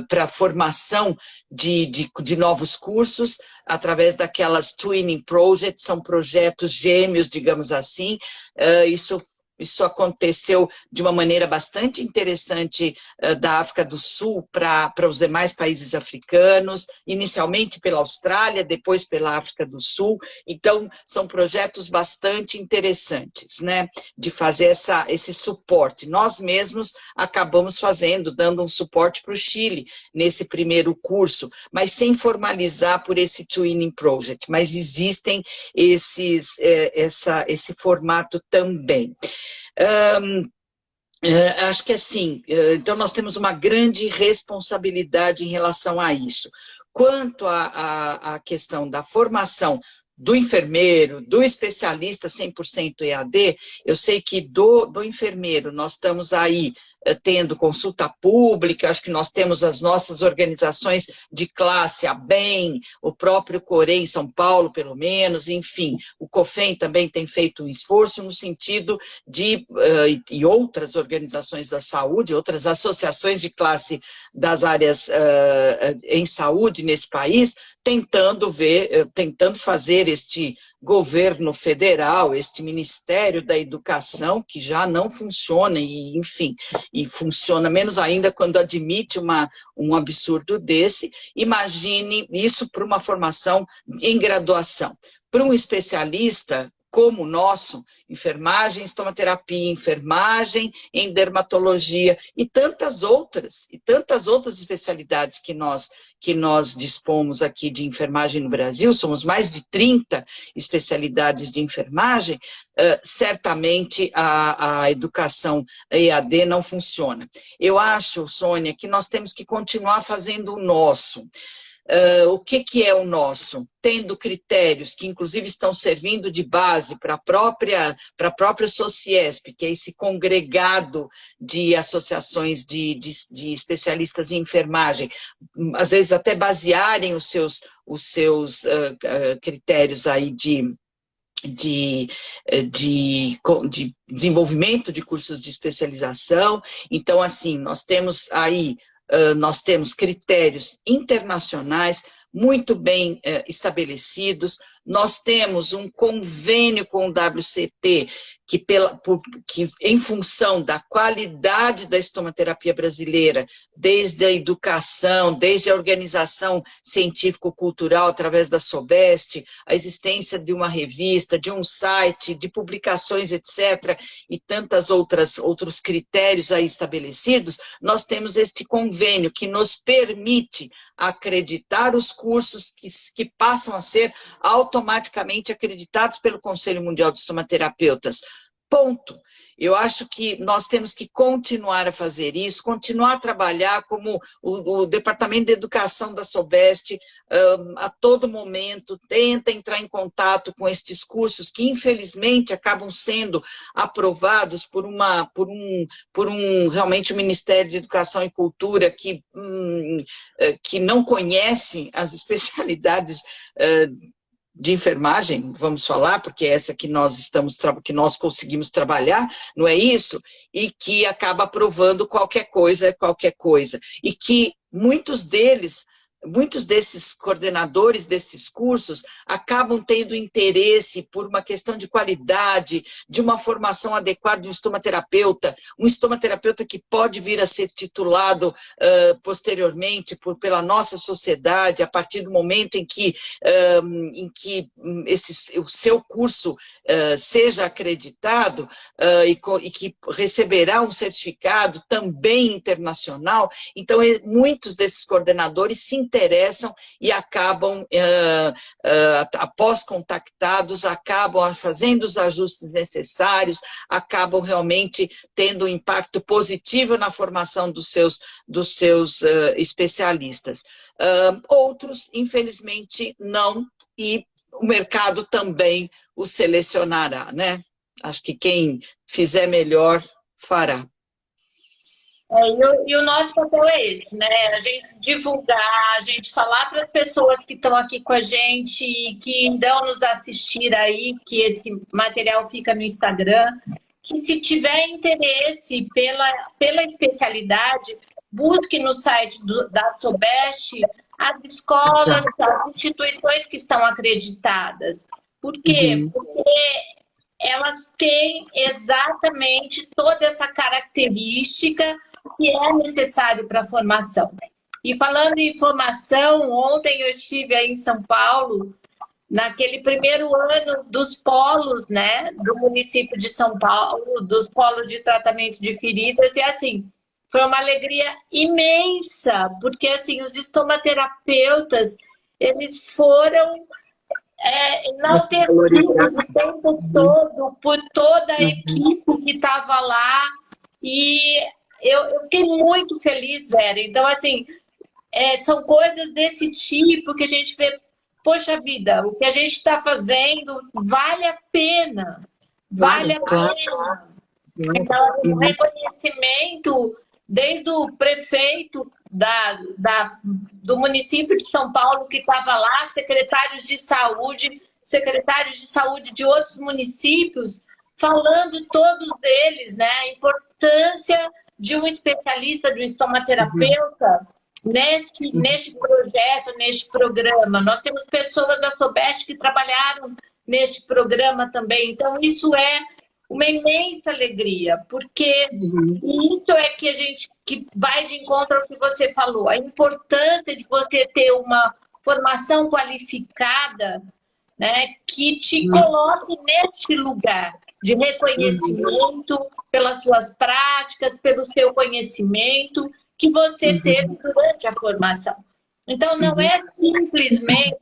para a formação de novos cursos, através daquelas twinning projects, são projetos gêmeos, digamos assim. Isso Isso aconteceu de uma maneira bastante interessante da África do Sul para os demais países africanos, inicialmente pela Austrália, depois pela África do Sul. Então, são projetos bastante interessantes, né, de fazer esse suporte. Nós mesmos acabamos fazendo, dando um suporte para o Chile nesse primeiro curso, mas sem formalizar por esse Twinning Project, mas existem esse formato também. Acho que assim, então nós temos uma grande responsabilidade em relação a isso. Quanto à questão da formação do enfermeiro, do especialista 100% EAD, eu sei que do enfermeiro nós estamos aí tendo consulta pública, acho que nós temos as nossas organizações de classe, a BEM, o próprio COREM em São Paulo, pelo menos, enfim, o COFEM também tem feito um esforço no sentido de, e outras organizações da saúde, outras associações de classe das áreas em saúde nesse país, tentando fazer este governo federal, este Ministério da Educação, que já não funciona, e enfim, e funciona menos ainda quando admite um absurdo desse. Imagine isso para uma formação em graduação. Para um especialista como o nosso, enfermagem, estomaterapia, enfermagem, em dermatologia e tantas outras especialidades que nós dispomos aqui de enfermagem no Brasil, somos mais de 30 especialidades de enfermagem, certamente a educação EAD não funciona. Eu acho, Sônia, que nós temos que continuar fazendo o nosso. O que é o nosso? Tendo critérios que, inclusive, estão servindo de base para a própria Sociesp, que é esse congregado de associações de especialistas em enfermagem, às vezes até basearem os seus critérios aí de desenvolvimento de cursos de especialização. Então, assim, nós temos critérios internacionais muito bem estabelecidos, nós temos um convênio com o WCT, que em função da qualidade da estomaterapia brasileira, desde a educação, desde a organização científico-cultural através da SOBEST, a existência de uma revista, de um site, de publicações, etc., e outros critérios aí estabelecidos, nós temos este convênio que nos permite acreditar os cursos que passam a ser automaticamente acreditados pelo Conselho Mundial de Estomaterapeutas. Ponto. Eu acho que nós temos que continuar a fazer isso, continuar a trabalhar como o Departamento de Educação da SOBEST, a todo momento, tenta entrar em contato com estes cursos que, infelizmente, acabam sendo aprovados por realmente o Ministério de Educação e Cultura que não conhece as especialidades de enfermagem, vamos falar, porque é essa que nós conseguimos trabalhar, não é isso? E que acaba aprovando qualquer coisa. E que muitos desses coordenadores desses cursos acabam tendo interesse por uma questão de qualidade, de uma formação adequada de um estomaterapeuta que pode vir a ser titulado posteriormente pela nossa sociedade, a partir do momento em que o seu curso seja acreditado e que receberá um certificado também internacional. Então, muitos desses coordenadores se interessam e acabam, após contactados, acabam fazendo os ajustes necessários, acabam realmente tendo um impacto positivo na formação dos seus especialistas. Outros, infelizmente, não, e o mercado também os selecionará, né? Acho que quem fizer melhor, fará. E o nosso papel é esse, né? A gente divulgar, a gente falar para as pessoas que estão aqui com a gente, que irão nos assistir aí, que esse material fica no Instagram, que se tiver interesse pela especialidade, busque no site da SOBEST as escolas, as instituições que estão acreditadas. Por quê? Porque elas têm exatamente toda essa característica que é necessário para a formação. E falando em formação, ontem eu estive aí em São Paulo, naquele primeiro ano dos polos, né, do município de São Paulo, dos polos de tratamento de feridas, e assim, foi uma alegria imensa, porque assim, os estomaterapeutas, eles foram enaltecidos o tempo todo por toda a equipe que estava lá, e eu fiquei muito feliz, Vera. Então, assim, são coisas desse tipo que a gente vê, poxa vida, o que a gente está fazendo vale a pena, vale a pena. Então, o reconhecimento desde o prefeito do município de São Paulo que estava lá, secretários de saúde de outros municípios, falando todos eles, né, a importância de um especialista, de um estomaterapeuta, neste projeto, neste programa. Nós temos pessoas da Sobest que trabalharam neste programa também. Então, isso é uma imensa alegria, porque isso é que a gente que vai de encontro ao que você falou, a importância de você ter uma formação qualificada, né, que te coloque neste lugar de reconhecimento pelas suas práticas, pelo seu conhecimento que você teve durante a formação. Então, não é simplesmente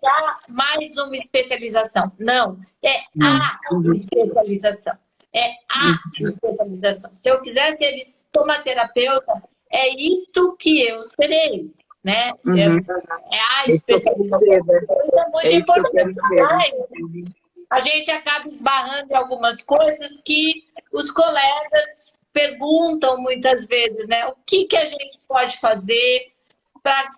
mais uma especialização. Não, é a especialização. É a especialização. Se eu quiser ser estomaterapeuta, é isto que eu esperei, né? É a especialização. É muito importante. A gente acaba esbarrando em algumas coisas que os colegas perguntam muitas vezes, né? O que a gente pode fazer para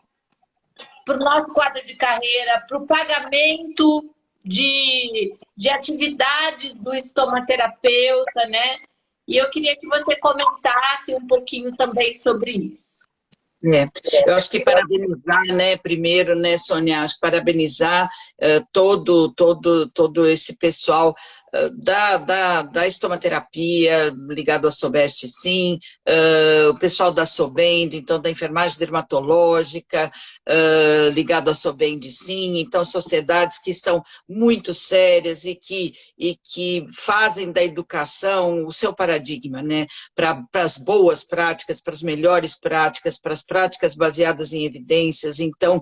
o nosso quadro de carreira, para o pagamento de atividades do estomaterapeuta, né? E eu queria que você comentasse um pouquinho também sobre isso. Eu acho que parabenizar, né, primeiro, né, Sônia, acho que parabenizar todo esse pessoal da estomaterapia, ligado à Sobest, sim, o pessoal da Sobend, então da enfermagem dermatológica, ligado à Sobend, sim, então sociedades que são muito sérias e que fazem da educação o seu paradigma, né, para as boas práticas, para as melhores práticas, para as práticas baseadas em evidências, então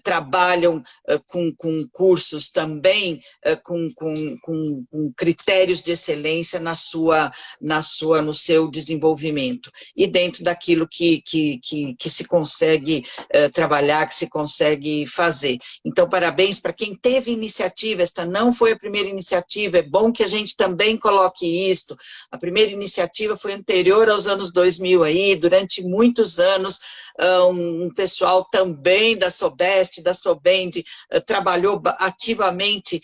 trabalham com cursos também, com critérios de excelência no seu desenvolvimento e dentro daquilo que se consegue trabalhar, que se consegue fazer. Então, parabéns para quem teve iniciativa. Esta não foi a primeira iniciativa, é bom que a gente também coloque isto. A primeira iniciativa foi anterior aos anos 2000 aí, durante muitos anos, um pessoal também da Sobest, da Sobend, trabalhou ativamente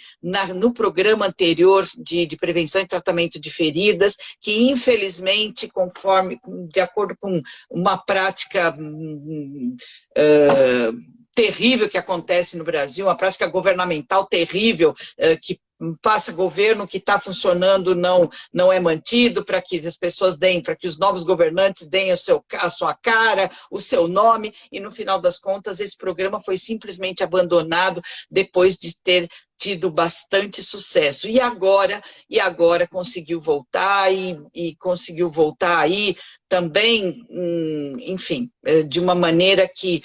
no programa anterior de prevenção e tratamento de feridas, que infelizmente, de acordo com uma prática terrível que acontece no Brasil, uma prática governamental terrível, que passa governo que está funcionando não é mantido, para que as pessoas deem, para que os novos governantes deem a sua cara, o seu nome, e no final das contas esse programa foi simplesmente abandonado depois de ter tido bastante sucesso. E agora conseguiu voltar e conseguiu voltar aí também, enfim, de uma maneira que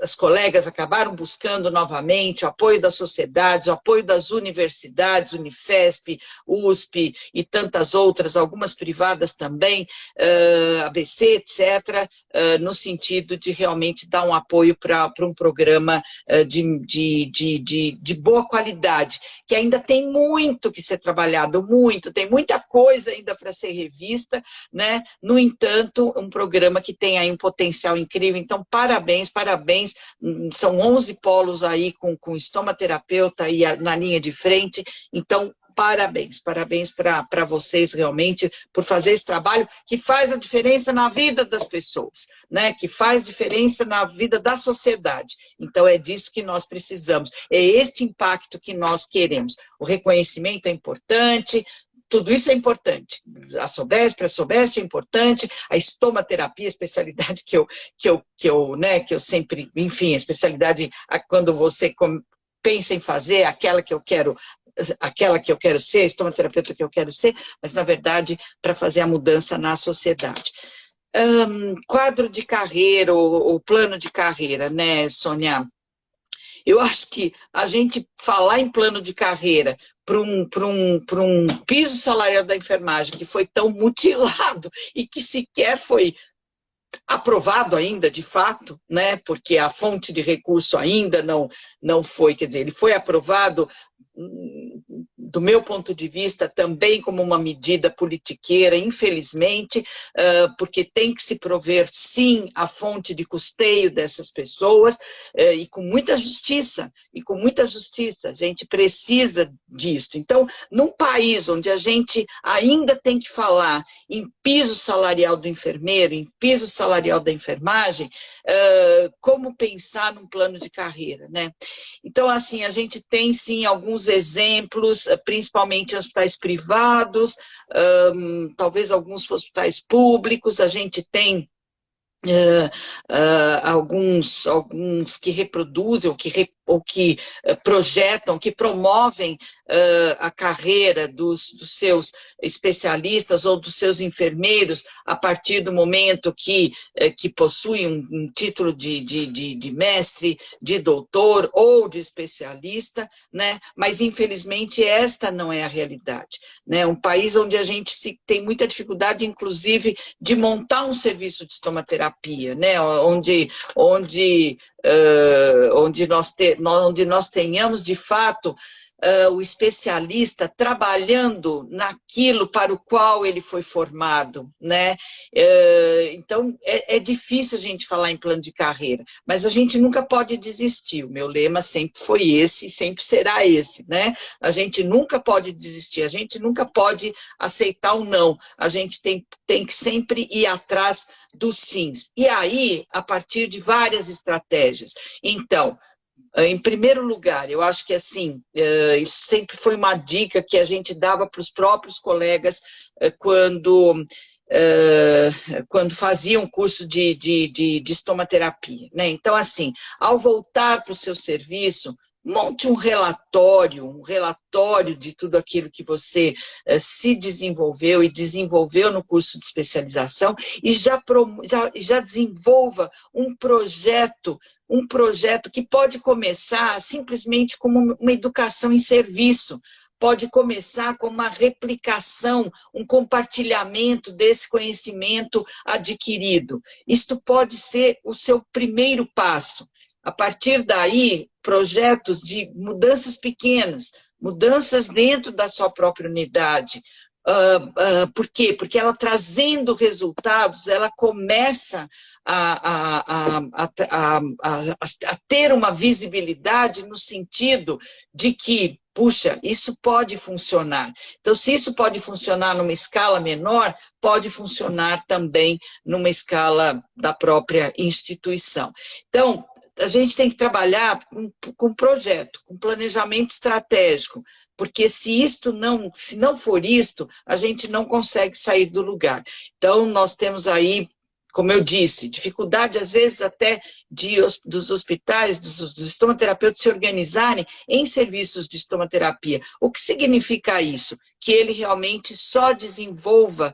as colegas acabaram buscando novamente o apoio das sociedades, o apoio das universidades, Unifesp, USP e tantas outras, algumas privadas também, ABC, etc., no sentido de realmente dar um apoio para um programa de boa qualidade, que ainda tem muito que ser trabalhado, tem muita coisa ainda para ser revista, né? No entanto, um programa que tem aí um potencial incrível. Então, parabéns, são 11 polos aí com estomaterapeuta aí na linha de frente, então parabéns, parabéns para vocês realmente por fazer esse trabalho que faz a diferença na vida das pessoas, né? Que faz diferença na vida da sociedade. Então é disso que nós precisamos, é este impacto que nós queremos. O reconhecimento é importante, tudo isso é importante. A Sobesp é importante, a estomaterapia, especialidade que eu sempre, enfim, a especialidade, quando você pensa em fazer, aquela que eu quero ser, a estomaterapeuta que eu quero ser, mas, na verdade, para fazer a mudança na sociedade. Quadro de carreira, ou plano de carreira, né, Sônia? Eu acho que a gente falar em plano de carreira para um piso salarial da enfermagem que foi tão mutilado e que sequer foi aprovado ainda, de fato, né? Porque a fonte de recurso ainda não foi, quer dizer, ele foi aprovado, do meu ponto de vista, também como uma medida politiqueira, infelizmente, porque tem que se prover, sim, a fonte de custeio dessas pessoas, e com muita justiça, a gente precisa disso. Então, num país onde a gente ainda tem que falar em piso salarial do enfermeiro, em piso salarial da enfermagem, como pensar num plano de carreira, né? Então, assim, a gente tem, sim, alguns exemplos, principalmente em hospitais privados, talvez alguns hospitais públicos, a gente tem alguns que reproduzem ou que projetam, que promovem a carreira dos seus especialistas ou dos seus enfermeiros a partir do momento que possuem um título de mestre, de doutor ou de especialista, né? Mas infelizmente esta não é a realidade, né? Um país onde a gente tem muita dificuldade, inclusive, de montar um serviço de estomaterapia, né? Onde nós tenhamos, de fato, o especialista trabalhando naquilo para o qual ele foi formado, né? Então, é difícil a gente falar em plano de carreira, mas a gente nunca pode desistir. O meu lema sempre foi esse, sempre será esse, né? A gente nunca pode desistir, a gente nunca pode aceitar o não, a gente tem que sempre ir atrás dos sims. E aí, a partir de várias estratégias. Então, em primeiro lugar, eu acho que assim, isso sempre foi uma dica que a gente dava para os próprios colegas quando faziam curso de estomaterapia, né? Então, assim, ao voltar para o seu serviço, monte um relatório de tudo aquilo que você se desenvolveu e desenvolveu no curso de especialização e já desenvolva um projeto que pode começar simplesmente como uma educação em serviço, pode começar com uma replicação, um compartilhamento desse conhecimento adquirido. Isto pode ser o seu primeiro passo. A partir daí, projetos de mudanças pequenas, mudanças dentro da sua própria unidade. Por quê? Porque ela trazendo resultados, ela começa a ter uma visibilidade no sentido de que, puxa, isso pode funcionar. Então, se isso pode funcionar numa escala menor, pode funcionar também numa escala da própria instituição. Então, a gente tem que trabalhar com projeto, com planejamento estratégico, porque se não for isto, a gente não consegue sair do lugar. Então, nós temos aí, como eu disse, dificuldade, às vezes, até dos hospitais, dos estomaterapeutas se organizarem em serviços de estomaterapia. O que significa isso? Que ele realmente só desenvolva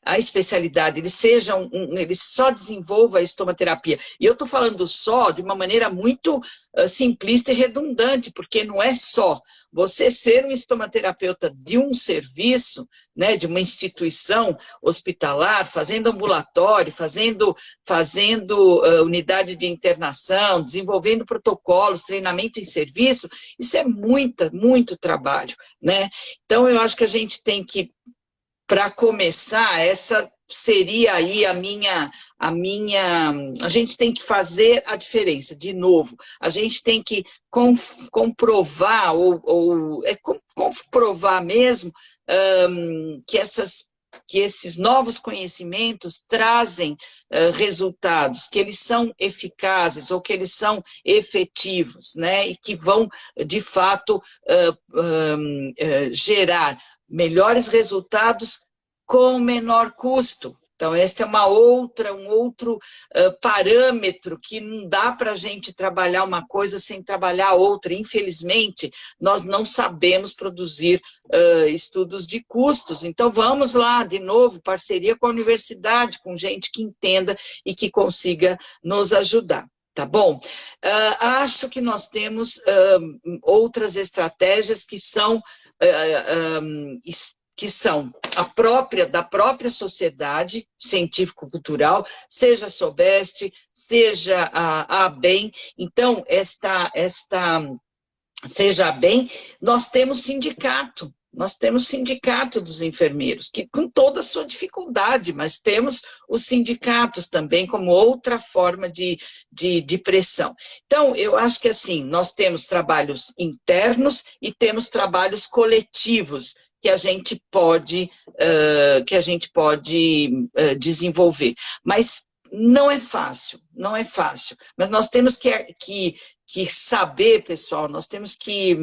a especialidade, ele só desenvolva a estomaterapia. E eu estou falando só de uma maneira muito simplista e redundante, porque não é só você ser um estomaterapeuta de um serviço, né, de uma instituição hospitalar, fazendo ambulatório, fazendo unidade de internação, desenvolvendo protocolos, treinamento em serviço, isso é muito trabalho, né? Então, eu acho que a gente tem que, para começar, seria aí a gente tem que fazer a diferença, de novo, a gente tem que comprovar, comprovar mesmo que esses novos conhecimentos trazem resultados, que eles são eficazes ou que eles são efetivos, né? E que vão, de fato, gerar melhores resultados com menor custo. Então, este é um outro parâmetro que não dá para a gente trabalhar uma coisa sem trabalhar outra. Infelizmente, nós não sabemos produzir estudos de custos. Então, vamos lá, de novo, parceria com a universidade, com gente que entenda e que consiga nos ajudar. Tá bom? Acho que nós temos outras estratégias que são da própria sociedade científico-cultural, seja a SOBEST, seja a ABEM. Então, seja a ABEM, nós temos sindicato dos enfermeiros, que com toda a sua dificuldade, mas temos os sindicatos também como outra forma de pressão. Então, eu acho que assim, nós temos trabalhos internos e temos trabalhos coletivos, que a gente pode desenvolver. Mas não é fácil. Mas nós temos que saber, pessoal, nós temos que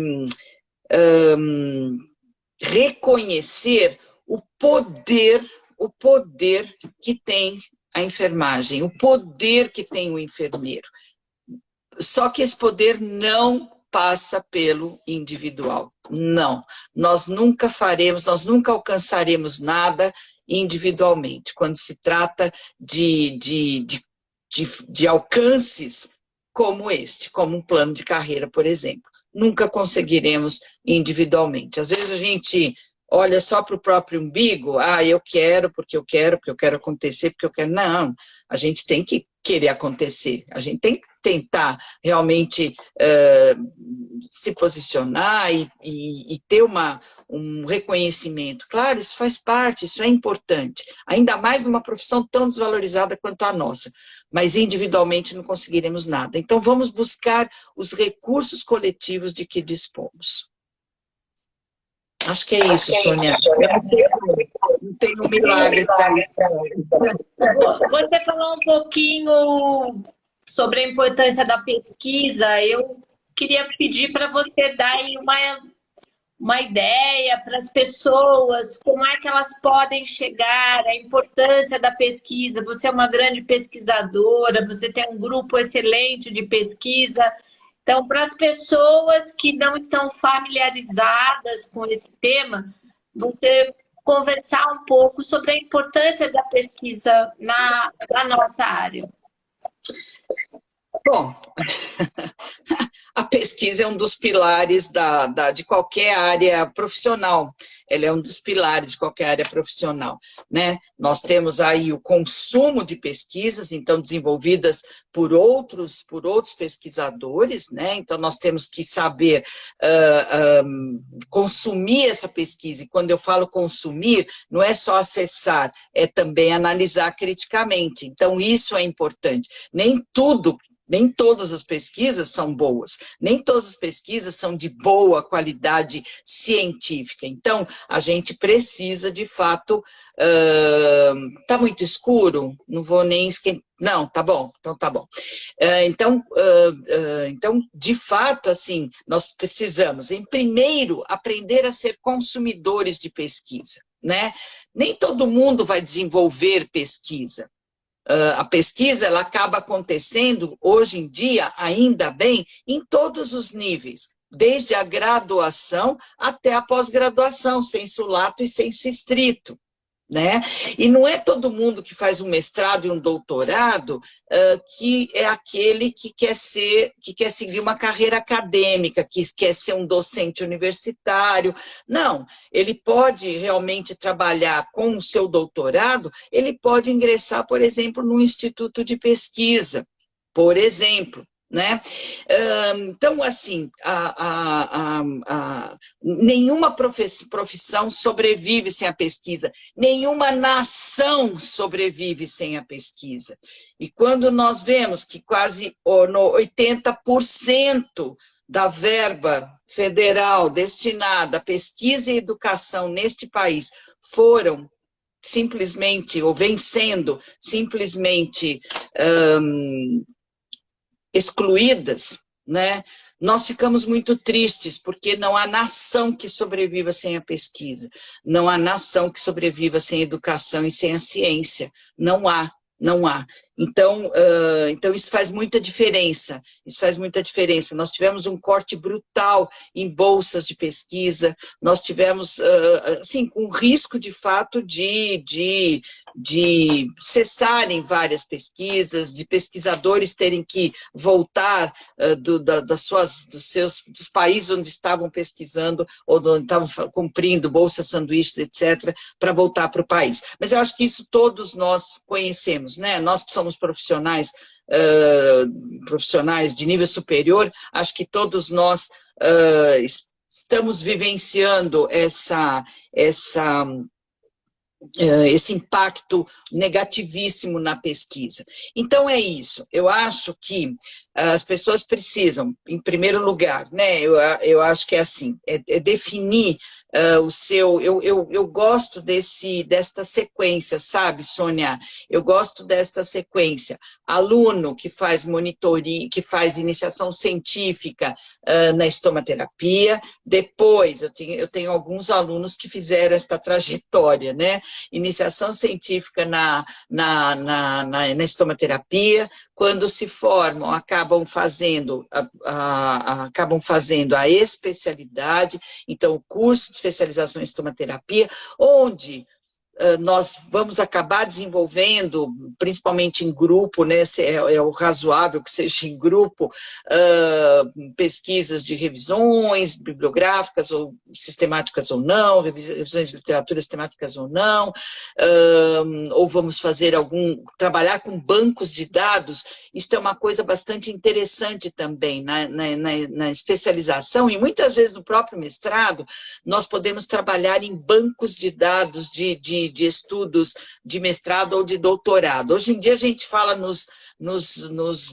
reconhecer o poder que tem a enfermagem, o poder que tem o enfermeiro. Só que esse poder não passa pelo individual. Não, nós nunca alcançaremos nada individualmente, quando se trata de alcances como este, como um plano de carreira, por exemplo. Nunca conseguiremos individualmente. Às vezes a gente olha só para o próprio umbigo, eu quero, porque eu quero acontecer, porque eu quero. Não, a gente tem que querer acontecer, a gente tem que tentar realmente se posicionar e ter um reconhecimento. Claro, isso faz parte, isso é importante, ainda mais numa profissão tão desvalorizada quanto a nossa, mas individualmente não conseguiremos nada. Então vamos buscar os recursos coletivos de que dispomos. Acho que é isso, Sônia. Não tem um milagre para isso. Você falou um pouquinho sobre a importância da pesquisa. Eu queria pedir para você dar aí uma ideia para as pessoas, como é que elas podem chegar, a importância da pesquisa. Você é uma grande pesquisadora, você tem um grupo excelente de pesquisa. Então, para as pessoas que não estão familiarizadas com esse tema, você conversar um pouco sobre a importância da pesquisa na nossa área. Bom, a pesquisa é um dos pilares de qualquer área profissional. Ela é um dos pilares de qualquer área profissional, né? Nós temos aí o consumo de pesquisas, então, desenvolvidas por outros pesquisadores, né? Então, nós temos que saber consumir essa pesquisa. E quando eu falo consumir, não é só acessar, é também analisar criticamente. Então, isso é importante. Nem todas as pesquisas são boas, nem todas as pesquisas são de boa qualidade científica. Então, a gente precisa, de fato, tá muito escuro? Não vou nem esquentar. Não, tá bom, então tá bom. Então, de fato, assim, nós precisamos, em primeiro, aprender a ser consumidores de pesquisa, né? Nem todo mundo vai desenvolver pesquisa. A pesquisa ela acaba acontecendo, hoje em dia, ainda bem, em todos os níveis, desde a graduação até a pós-graduação, sensu lato e sensu estrito, né? E não é todo mundo que faz um mestrado e um doutorado que é aquele que quer seguir uma carreira acadêmica, que quer ser um docente universitário. Não, ele pode realmente trabalhar com o seu doutorado, ele pode ingressar, por exemplo, num instituto de pesquisa, por exemplo, né? Então, assim, nenhuma profissão sobrevive sem a pesquisa, nenhuma nação sobrevive sem a pesquisa. E quando nós vemos que quase 80% da verba federal destinada à pesquisa e educação neste país foram simplesmente, ou vem sendo simplesmente excluídas, né? Nós ficamos muito tristes, porque não há nação que sobreviva sem a pesquisa, não há nação que sobreviva sem a educação e sem a ciência, não há. Não há. Então, isso faz muita diferença, isso faz muita diferença. Nós tivemos um corte brutal em bolsas de pesquisa, nós tivemos, assim, com risco, de fato, de cessarem várias pesquisas, de pesquisadores terem que voltar dos países onde estavam pesquisando, ou onde estavam cumprindo bolsa sanduíche, etc., para voltar para o país. Mas eu acho que isso todos nós conhecemos, né? Nós que somos profissionais de nível superior, acho que todos nós estamos vivenciando esse impacto negativíssimo na pesquisa. Então, é isso. Eu acho que as pessoas precisam, em primeiro lugar, né? Eu acho que é assim, é definir o seu... Eu gosto desta sequência, sabe, Sônia? Eu gosto desta sequência. Aluno que faz monitoria, que faz iniciação científica na estomaterapia. Depois, eu tenho alguns alunos que fizeram esta trajetória, né? Iniciação científica na estomaterapia. Quando se formam, acabam fazendo a especialidade, então o curso de especialização em estomaterapia, onde nós vamos acabar desenvolvendo, principalmente em grupo, né, é o razoável que seja em grupo, pesquisas de revisões bibliográficas ou sistemáticas ou não, revisões de literatura sistemáticas ou não, ou vamos fazer trabalhar com bancos de dados. Isso é uma coisa bastante interessante também na especialização, e muitas vezes no próprio mestrado, nós podemos trabalhar em bancos de dados de estudos de mestrado ou de doutorado. Hoje em dia a gente fala nos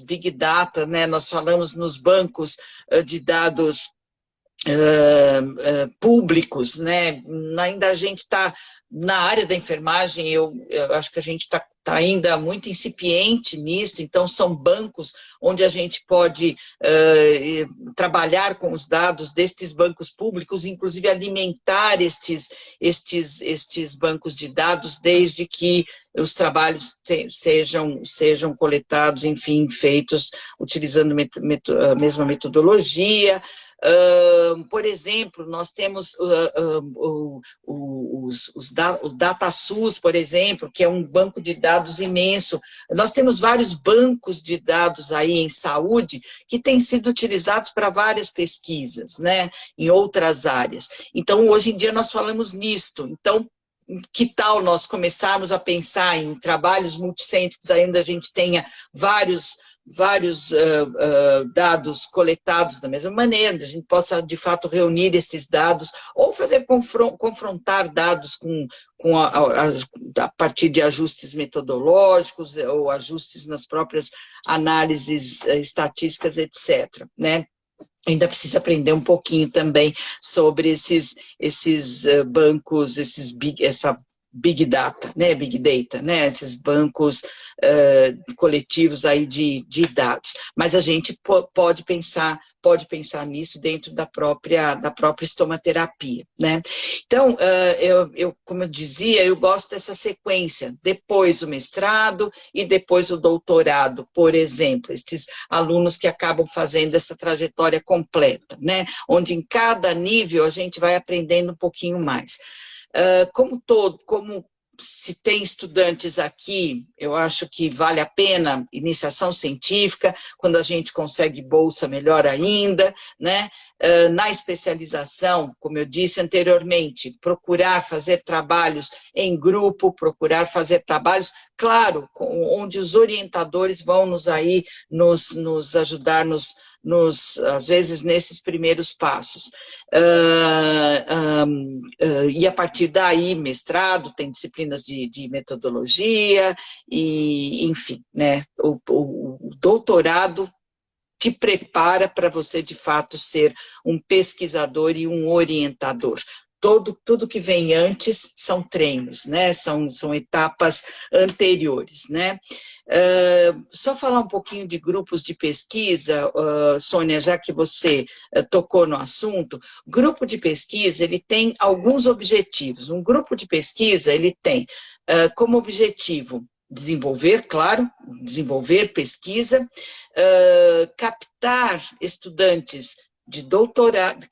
Big Data, né? Nós falamos nos bancos de dados públicos, né? Ainda a gente está na área da enfermagem, eu acho que a gente está ainda muito incipiente nisso, então são bancos onde a gente pode trabalhar com os dados destes bancos públicos, inclusive alimentar estes bancos de dados, desde que os trabalhos sejam coletados, enfim, feitos utilizando a mesma metodologia. Por exemplo, nós temos o DataSUS, por exemplo, que é um banco de dados imenso. Nós temos vários bancos de dados aí em saúde que têm sido utilizados para várias pesquisas, né, em outras áreas. Então, hoje em dia, nós falamos nisto. Então, que tal nós começarmos a pensar em trabalhos multicêntricos, ainda a gente tenha vários dados coletados da mesma maneira, a gente possa, de fato, reunir esses dados, ou fazer confrontar dados a partir de ajustes metodológicos, ou ajustes nas próprias análises estatísticas, etc., né? Ainda preciso aprender um pouquinho também sobre esses bancos, essa Big Data, né? Esses bancos coletivos aí de dados. Mas a gente pode pensar nisso dentro da própria estomaterapia, né? Então, como eu dizia, eu gosto dessa sequência, depois o mestrado e depois o doutorado, por exemplo, esses alunos que acabam fazendo essa trajetória completa, né? Onde em cada nível a gente vai aprendendo um pouquinho mais. Como se tem estudantes aqui, eu acho que vale a pena iniciação científica, quando a gente consegue bolsa, melhor ainda, né? Na especialização, como eu disse anteriormente, procurar fazer trabalhos em grupo, procurar fazer trabalhos claro, onde os orientadores vão nos ajudar às vezes, nesses primeiros passos. E a partir daí, mestrado, tem disciplinas de metodologia, e, enfim, né, o doutorado te prepara para você, de fato, ser um pesquisador e um orientador. Tudo que vem antes são treinos, né? São etapas anteriores, né? Só falar um pouquinho de grupos de pesquisa, Sônia, já que você tocou no assunto. Grupo de pesquisa, ele tem alguns objetivos. Um grupo de pesquisa, ele tem como objetivo desenvolver, claro, desenvolver pesquisa, captar estudantes de doutorado,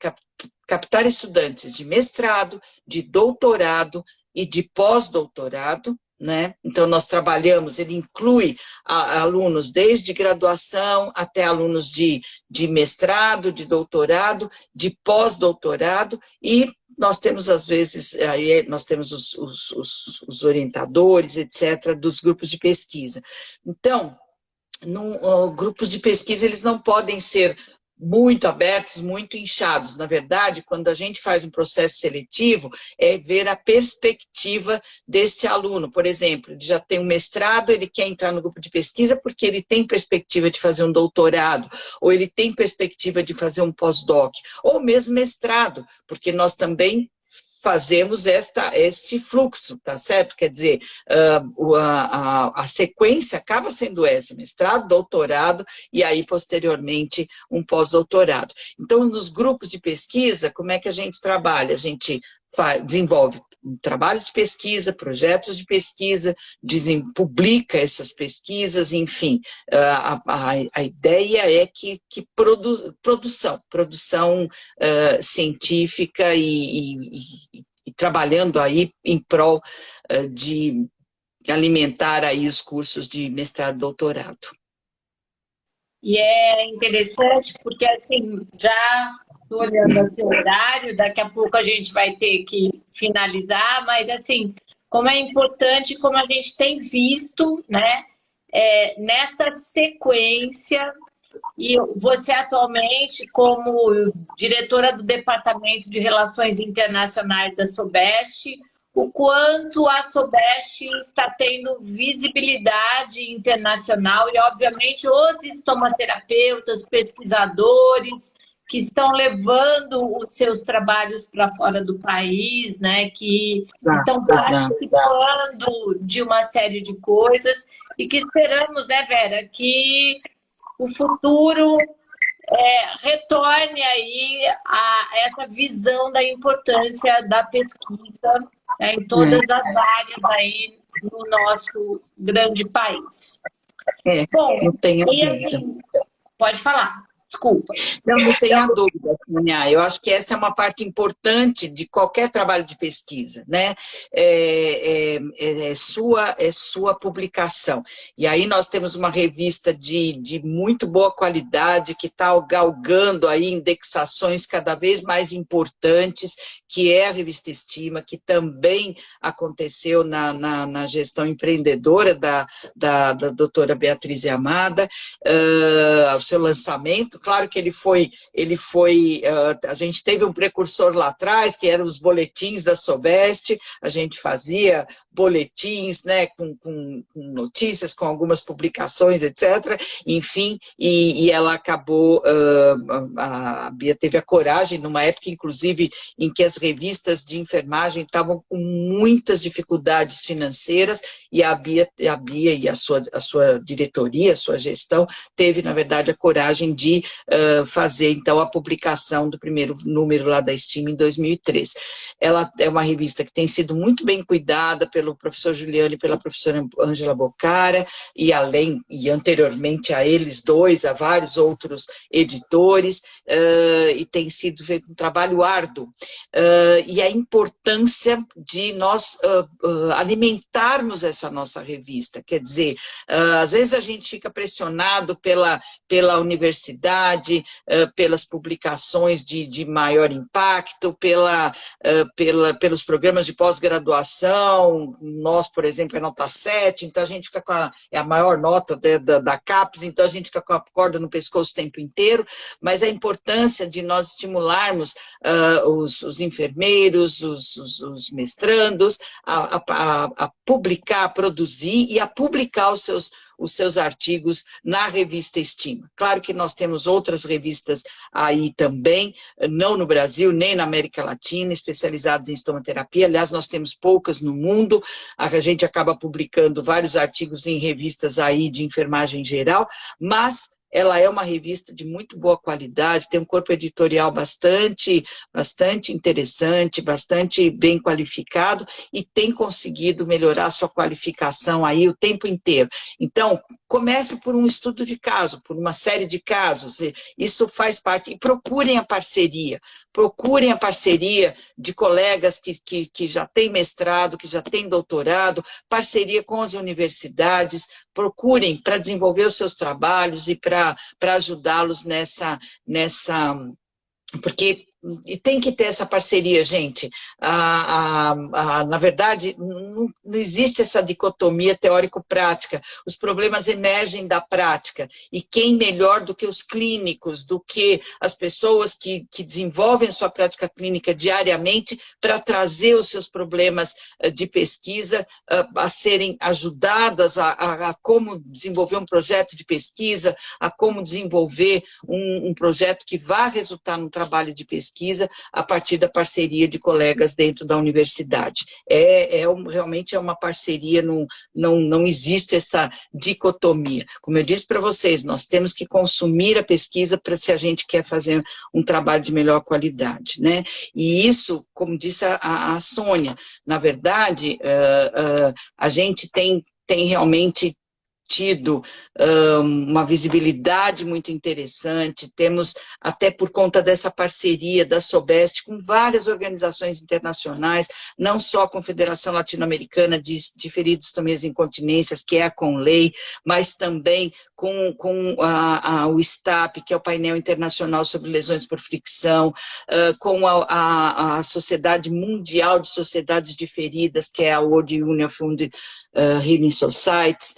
captar estudantes de mestrado, de doutorado e de pós-doutorado, né? Então, nós trabalhamos, ele inclui alunos desde graduação até alunos de mestrado, de doutorado, de pós-doutorado, e nós temos, às vezes, aí nós temos os orientadores, etc., dos grupos de pesquisa. Então, grupos de pesquisa, eles não podem ser muito abertos, muito inchados. Na verdade, quando a gente faz um processo seletivo, é ver a perspectiva deste aluno. Por exemplo, ele já tem um mestrado, ele quer entrar no grupo de pesquisa porque ele tem perspectiva de fazer um doutorado, ou ele tem perspectiva de fazer um pós-doc, ou mesmo mestrado, porque nós também fazemos este fluxo, tá certo? Quer dizer, a sequência acaba sendo essa, mestrado, doutorado, e aí, posteriormente, um pós-doutorado. Então, nos grupos de pesquisa, como é que a gente trabalha? A gente desenvolve trabalhos de pesquisa, projetos de pesquisa, publica essas pesquisas, enfim. A ideia é que produção científica e trabalhando aí em prol de alimentar aí os cursos de mestrado e doutorado. E é interessante porque, assim, já estou olhando aqui o horário, daqui a pouco a gente vai ter que finalizar, mas, assim, como é importante, como a gente tem visto, né, nessa sequência, e você atualmente, como diretora do Departamento de Relações Internacionais da SOBEST, o quanto a SOBEST está tendo visibilidade internacional e, obviamente, os estomaterapeutas, pesquisadores que estão levando os seus trabalhos para fora do país, né, que estão participando de uma série de coisas e que esperamos, né, Vera, que o futuro retorne aí a essa visão da importância da pesquisa, né, em todas as áreas aí no nosso grande país. Bom, não tenho assim, pode falar. Desculpa. Não tenha dúvida, Sônia. Eu acho que essa é uma parte importante de qualquer trabalho de pesquisa, né? Sua publicação. E aí nós temos uma revista de muito boa qualidade que está galgando aí indexações cada vez mais importantes, que é a revista Estima, que também aconteceu na gestão empreendedora da doutora Beatriz Yamada, o seu lançamento. Claro que ele foi a gente teve um precursor lá atrás, que eram os boletins da SOBEST, a gente fazia boletins, né, com notícias, com algumas publicações, etc. Enfim, e ela acabou, a Bia teve a coragem, numa época, inclusive, em que as revistas de enfermagem estavam com muitas dificuldades financeiras, e a Bia e a sua diretoria, a sua gestão, teve, na verdade, a coragem de fazer, então, a publicação do primeiro número lá da Estima em 2003. Ela é uma revista que tem sido muito bem cuidada pelo professor Juliano e pela professora Ângela Bocara, e anteriormente a eles dois, a vários outros editores, e tem sido feito um trabalho árduo. E a importância de nós alimentarmos essa nossa revista, quer dizer, às vezes a gente fica pressionado pela universidade, pelas publicações, publicações de maior impacto, pelos programas de pós-graduação. Nós, por exemplo, é nota 7, então a gente fica é a maior nota da CAPES, então a gente fica com a corda no pescoço o tempo inteiro, mas a importância de nós estimularmos os enfermeiros, os mestrandos, a publicar, a produzir e a publicar os seus artigos na revista Estima. Claro que nós temos outras revistas aí também, não no Brasil, nem na América Latina, especializadas em estomaterapia. Aliás, nós temos poucas no mundo. A gente acaba publicando vários artigos em revistas aí de enfermagem geral, mas ela é uma revista de muito boa qualidade, tem um corpo editorial bastante interessante, bastante bem qualificado e tem conseguido melhorar sua qualificação aí o tempo inteiro. Então, comece por um estudo de caso, por uma série de casos, isso faz parte, e procurem a parceria de colegas que já têm mestrado, que já têm doutorado, parceria com as universidades, procurem para desenvolver os seus trabalhos e para ajudá-los nessa... Porque tem que ter essa parceria, gente. Na verdade, não existe essa dicotomia teórico-prática. Os problemas emergem da prática. E quem melhor do que os clínicos, do que as pessoas que desenvolvem sua prática clínica diariamente para trazer os seus problemas de pesquisa a serem ajudadas a como desenvolver um projeto de pesquisa, a como desenvolver um projeto que vá resultar num trabalho de pesquisa a partir da parceria de colegas dentro da universidade. Realmente é uma parceria, não existe essa dicotomia. Como eu disse para vocês, nós temos que consumir a pesquisa se a gente quer fazer um trabalho de melhor qualidade, né? E isso, como disse a Sônia, na verdade, a gente tem realmente tido uma visibilidade muito interessante, temos até por conta dessa parceria da SOBEST com várias organizações internacionais, não só a Confederação Latino-Americana de Feridas, Estomias e Incontinências, que é a CONLEI, mas também com o STAP, que é o Painel Internacional sobre Lesões por Fricção, com a Sociedade Mundial de Sociedades de Feridas, que é a World Union of Wound Healing Societies,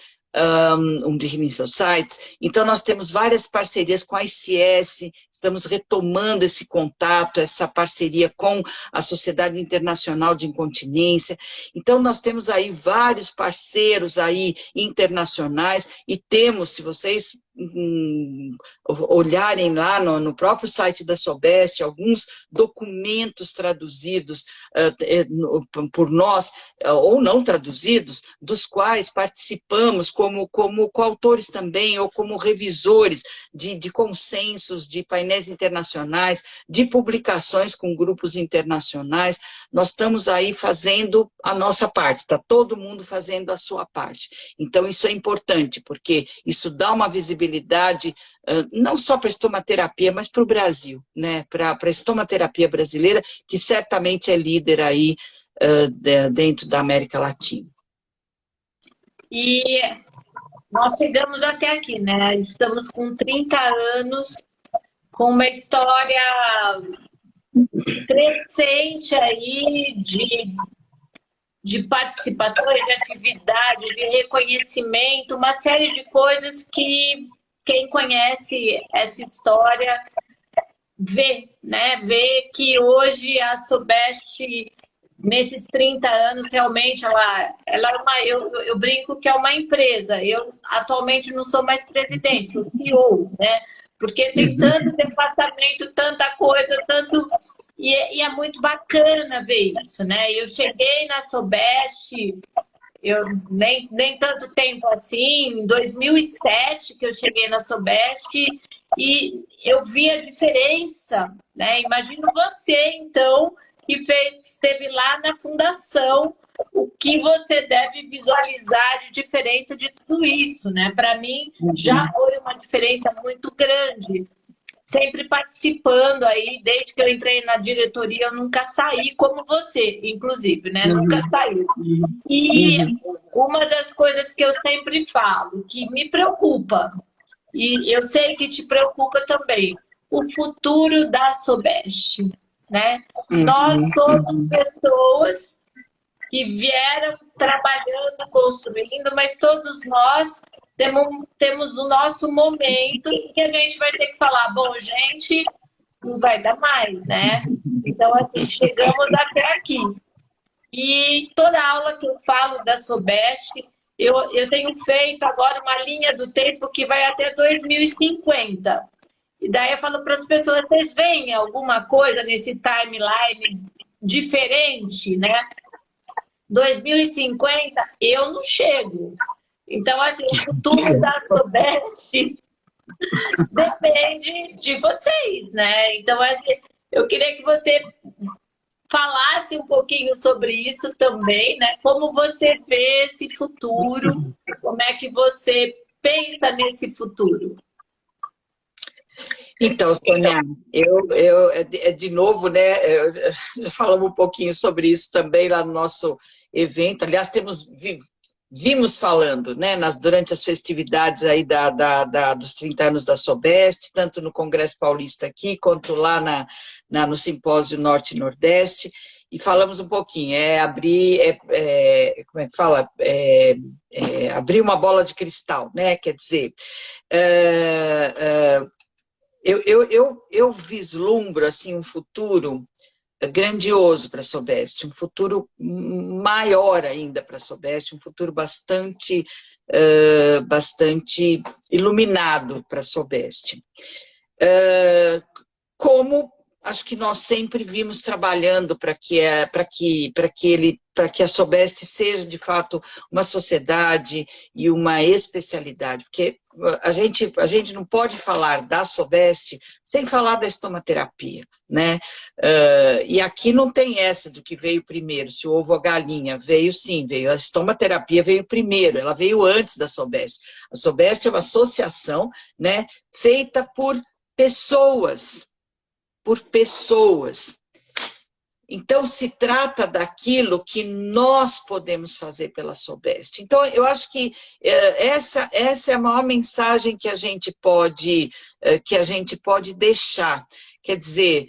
de Healing Societies. Então, nós temos várias parcerias com a ICS, estamos retomando esse contato, essa parceria com a Sociedade Internacional de Incontinência. Então, nós temos aí vários parceiros aí internacionais e temos, se vocês olharem lá no próprio site da SOBEST, alguns documentos traduzidos por nós, ou não traduzidos, dos quais participamos como coautores também, ou como revisores de consensos, de painéis internacionais, de publicações com grupos internacionais. Nós estamos aí fazendo a nossa parte, está todo mundo fazendo a sua parte. Então, isso é importante, porque isso dá uma visibilidade não só para a estomaterapia, mas para o Brasil, né? Para a estomaterapia brasileira, que certamente é líder aí dentro da América Latina. E nós chegamos até aqui, né? Estamos com 30 anos, com uma história crescente aí de participações, de atividade, de reconhecimento, uma série de coisas que quem conhece essa história vê, né? Vê que hoje a SOBEST, nesses 30 anos, realmente, ela é eu brinco que é uma empresa. Eu atualmente não sou mais presidente, sou CEO, né? Porque tem tanto departamento, tanta coisa, tanto... E é muito bacana ver isso, né? Eu cheguei na SOBEST, nem tanto tempo assim, em 2007 que eu cheguei na SOBEST, e eu vi a diferença, né? Imagino você, então, que esteve lá na fundação, o que você deve visualizar de diferença de tudo isso, né? Para mim, já foi uma diferença muito grande. Sempre participando aí, desde que eu entrei na diretoria, eu nunca saí como você, inclusive, né? Nunca saí. E uma das coisas que eu sempre falo, que me preocupa, e eu sei que te preocupa também, o futuro da Sobest, né? Nós Uhum, somos uhum. pessoas que vieram trabalhando, construindo, mas todos nós temos o nosso momento que a gente vai ter que falar, bom, gente, não vai dar mais, né? Então, assim, chegamos até aqui. E toda aula que eu falo da Sobest, eu tenho feito agora uma linha do tempo que vai até 2050. E daí eu falo para as pessoas, vocês veem alguma coisa nesse timeline diferente, né? 2050, eu não chego. Então, assim, o futuro da Sobest depende de vocês, né? Então, assim, eu queria que você falasse um pouquinho sobre isso também, né? Como você vê esse futuro, como é que você pensa nesse futuro? Então, Sônia, de novo, né, já falamos um pouquinho sobre isso também lá no nosso evento. Aliás, vimos falando, né, durante as festividades aí dos 30 anos da Sobest, tanto no Congresso Paulista aqui, quanto lá no Simpósio Norte e Nordeste, e falamos um pouquinho, como é que fala? Abrir uma bola de cristal, né, quer dizer... Eu vislumbro assim, um futuro grandioso para a Sobest, um futuro maior ainda para a Sobest, um futuro bastante iluminado para a Sobest. Como acho que nós sempre vimos trabalhando para que a Sobest seja, de fato, uma sociedade e uma especialidade, porque a gente não pode falar da Sobest sem falar da estomaterapia, né? E aqui não tem essa do que veio primeiro, se o ovo ou a galinha, veio sim, veio a estomaterapia veio primeiro, ela veio antes da Sobest. A Sobest é uma associação, né, feita por pessoas, Então, se trata daquilo que nós podemos fazer pela Sobest. Então, eu acho que essa é a maior mensagem que a gente pode deixar. Quer dizer,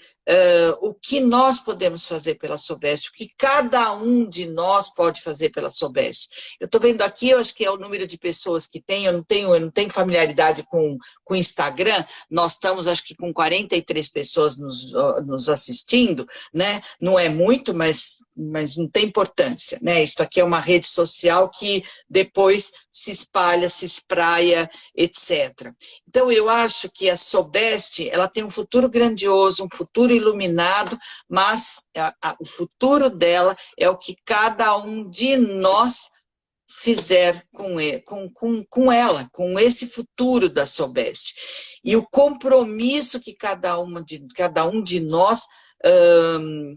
o que nós podemos fazer pela Sobest, o que cada um de nós pode fazer pela Sobest. Eu estou vendo aqui, eu acho que é o número de pessoas que tem, eu não tenho familiaridade com o Instagram, nós estamos, acho que, com 43 pessoas nos assistindo, né? Não é muito, mas não tem importância, né? Isso aqui é uma rede social que depois se espalha, se espraia, etc. Então, eu acho que a Sobest, ela tem um futuro grandioso, um futuro iluminado, mas o futuro dela é o que cada um de nós fizer com ela, com esse futuro da Sobest. E o compromisso que cada um de nós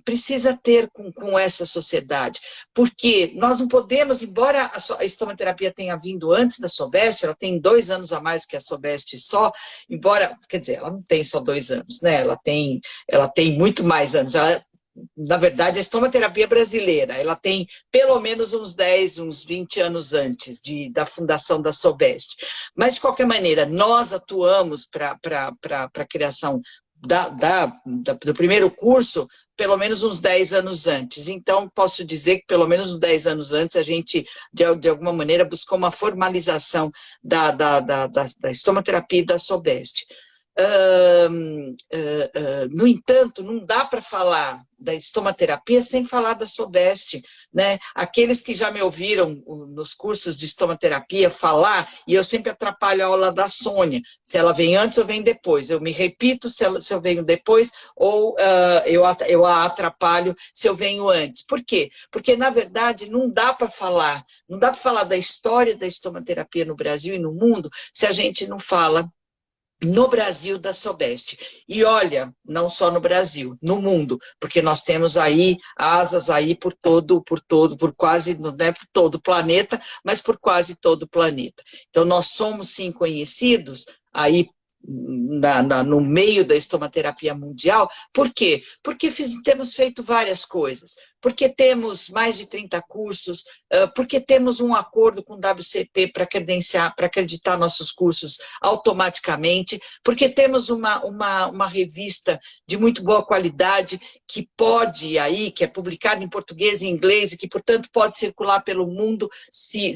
precisa ter com essa sociedade, porque nós não podemos, embora a estomaterapia tenha vindo antes da Sobest, ela tem 2 anos a mais que a Sobest só, embora, quer dizer, ela não tem só 2 anos, né? Ela tem muito mais anos, na verdade, a estomaterapia brasileira, ela tem pelo menos uns 10, uns 20 anos antes da fundação da Sobest. Mas, de qualquer maneira, nós atuamos para a criação do primeiro curso, pelo menos uns 10 anos antes. Então, posso dizer que pelo menos uns 10 anos antes, a gente, de alguma maneira, buscou uma formalização da estomaterapia e da Sobest. No entanto, não dá para falar da estomaterapia sem falar da Sobest, né? Aqueles que já me ouviram nos cursos de estomaterapia falar, e eu sempre atrapalho a aula da Sônia, se ela vem antes ou vem depois, eu me repito se eu venho depois, ou eu a atrapalho se eu venho antes. Por quê? Porque, na verdade, não dá para falar da história da estomaterapia no Brasil e no mundo se a gente não fala no Brasil da Sobest. E olha, não só no Brasil, no mundo, porque nós temos aí asas aí por quase, não é por todo o planeta, mas por quase todo o planeta. Então, nós somos, sim, conhecidos aí no meio da estomaterapia mundial. Por quê? Porque temos feito várias coisas. porque temos mais de 30 cursos, porque temos um acordo com o WCT para credenciar, para acreditar nossos cursos automaticamente, porque temos uma revista de muito boa qualidade que pode aí, que é publicada em português e inglês e que, portanto, pode circular pelo mundo se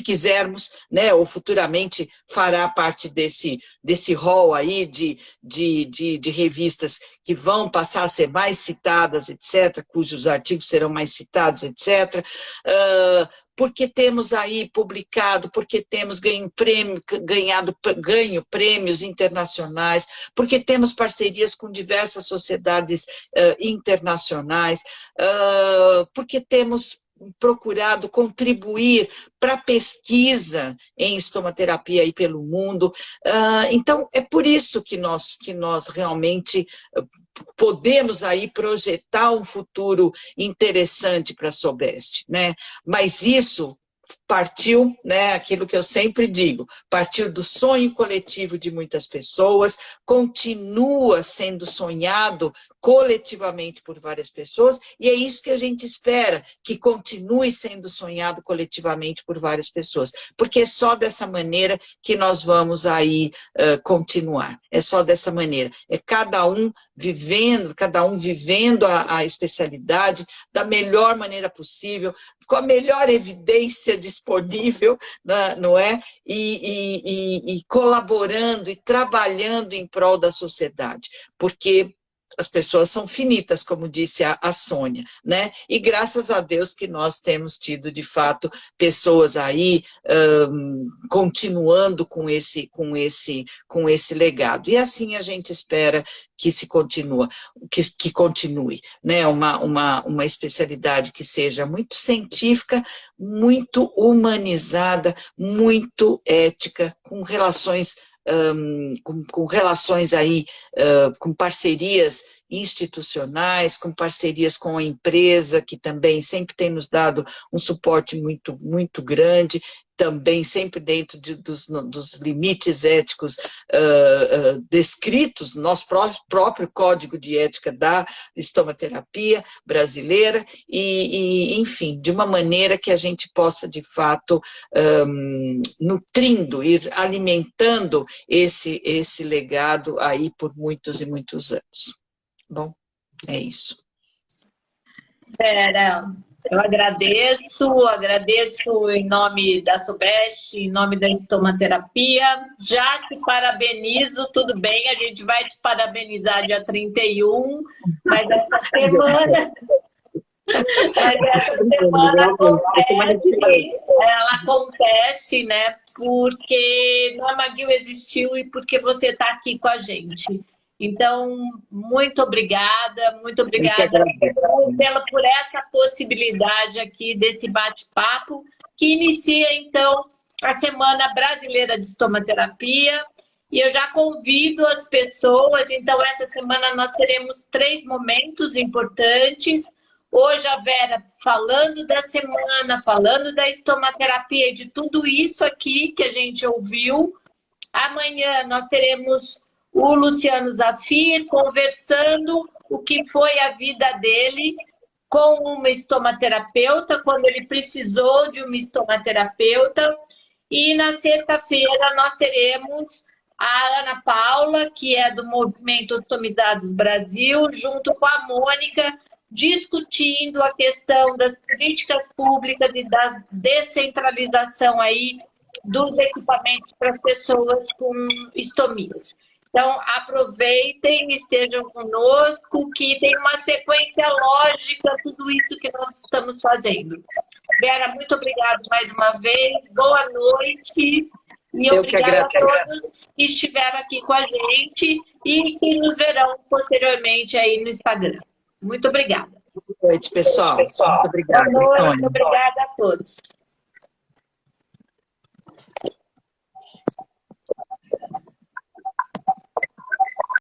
quisermos, né, ou futuramente fará parte desse rol aí de revistas que vão passar a ser mais citadas, etc., cujos artigos serão mais citados, etc., porque temos aí publicado, porque temos ganho prêmios internacionais, porque temos parcerias com diversas sociedades internacionais, porque temos procurado contribuir para a pesquisa em estomaterapia aí pelo mundo. Então, é por isso que nós realmente podemos aí projetar um futuro interessante para a Sobest, né? Mas isso partiu, né, aquilo que eu sempre digo, partiu do sonho coletivo de muitas pessoas, continua sendo sonhado coletivamente por várias pessoas, e é isso que a gente espera, que continue sendo sonhado coletivamente por várias pessoas, porque é só dessa maneira que nós vamos aí continuar, é só dessa maneira, é cada um vivendo a especialidade da melhor maneira possível, com a melhor evidência disponível, não é? E colaborando e trabalhando em prol da sociedade, porque as pessoas são finitas, como disse a Sônia, né? E graças a Deus que nós temos tido, de fato, pessoas aí continuando com esse legado. E assim a gente espera que continue, né? Uma especialidade que seja muito científica, muito humanizada, muito ética, com relações aí, com parcerias institucionais, com parcerias com a empresa, que também sempre tem nos dado um suporte muito, muito grande, também sempre dentro dos limites éticos descritos no nosso próprio Código de Ética da Estomaterapia brasileira, enfim, de uma maneira que a gente possa, de fato, nutrindo, ir alimentando esse legado aí por muitos e muitos anos. Bom, é isso. Vera, eu agradeço em nome da Sobest, em nome da Estomaterapia. Já te parabenizo, tudo bem, a gente vai te parabenizar dia 31, mas essa semana acontece, né? Porque a Maguil existiu e porque você está aqui com a gente. Então, muito obrigada por essa possibilidade aqui desse bate-papo, que inicia, então, a Semana Brasileira de Estomaterapia. E eu já convido as pessoas, então, essa semana nós teremos 3 momentos importantes. Hoje a Vera falando da semana, falando da estomaterapia e de tudo isso aqui que a gente ouviu. Amanhã nós teremos o Luciano Zafir conversando o que foi a vida dele com uma estomaterapeuta, quando ele precisou de uma estomaterapeuta. E na sexta-feira nós teremos a Ana Paula, que é do Movimento Ostomizados Brasil, junto com a Mônica, discutindo a questão das políticas públicas e da descentralização aí dos equipamentos para as pessoas com estomias. Então, aproveitem, estejam conosco, que tem uma sequência lógica, tudo isso que nós estamos fazendo. Vera, muito obrigada mais uma vez, boa noite, e obrigada a todos que estiveram aqui com a gente e que nos verão posteriormente aí no Instagram. Muito obrigada. Boa noite, pessoal. Muito obrigada. Boa noite, obrigada a todos.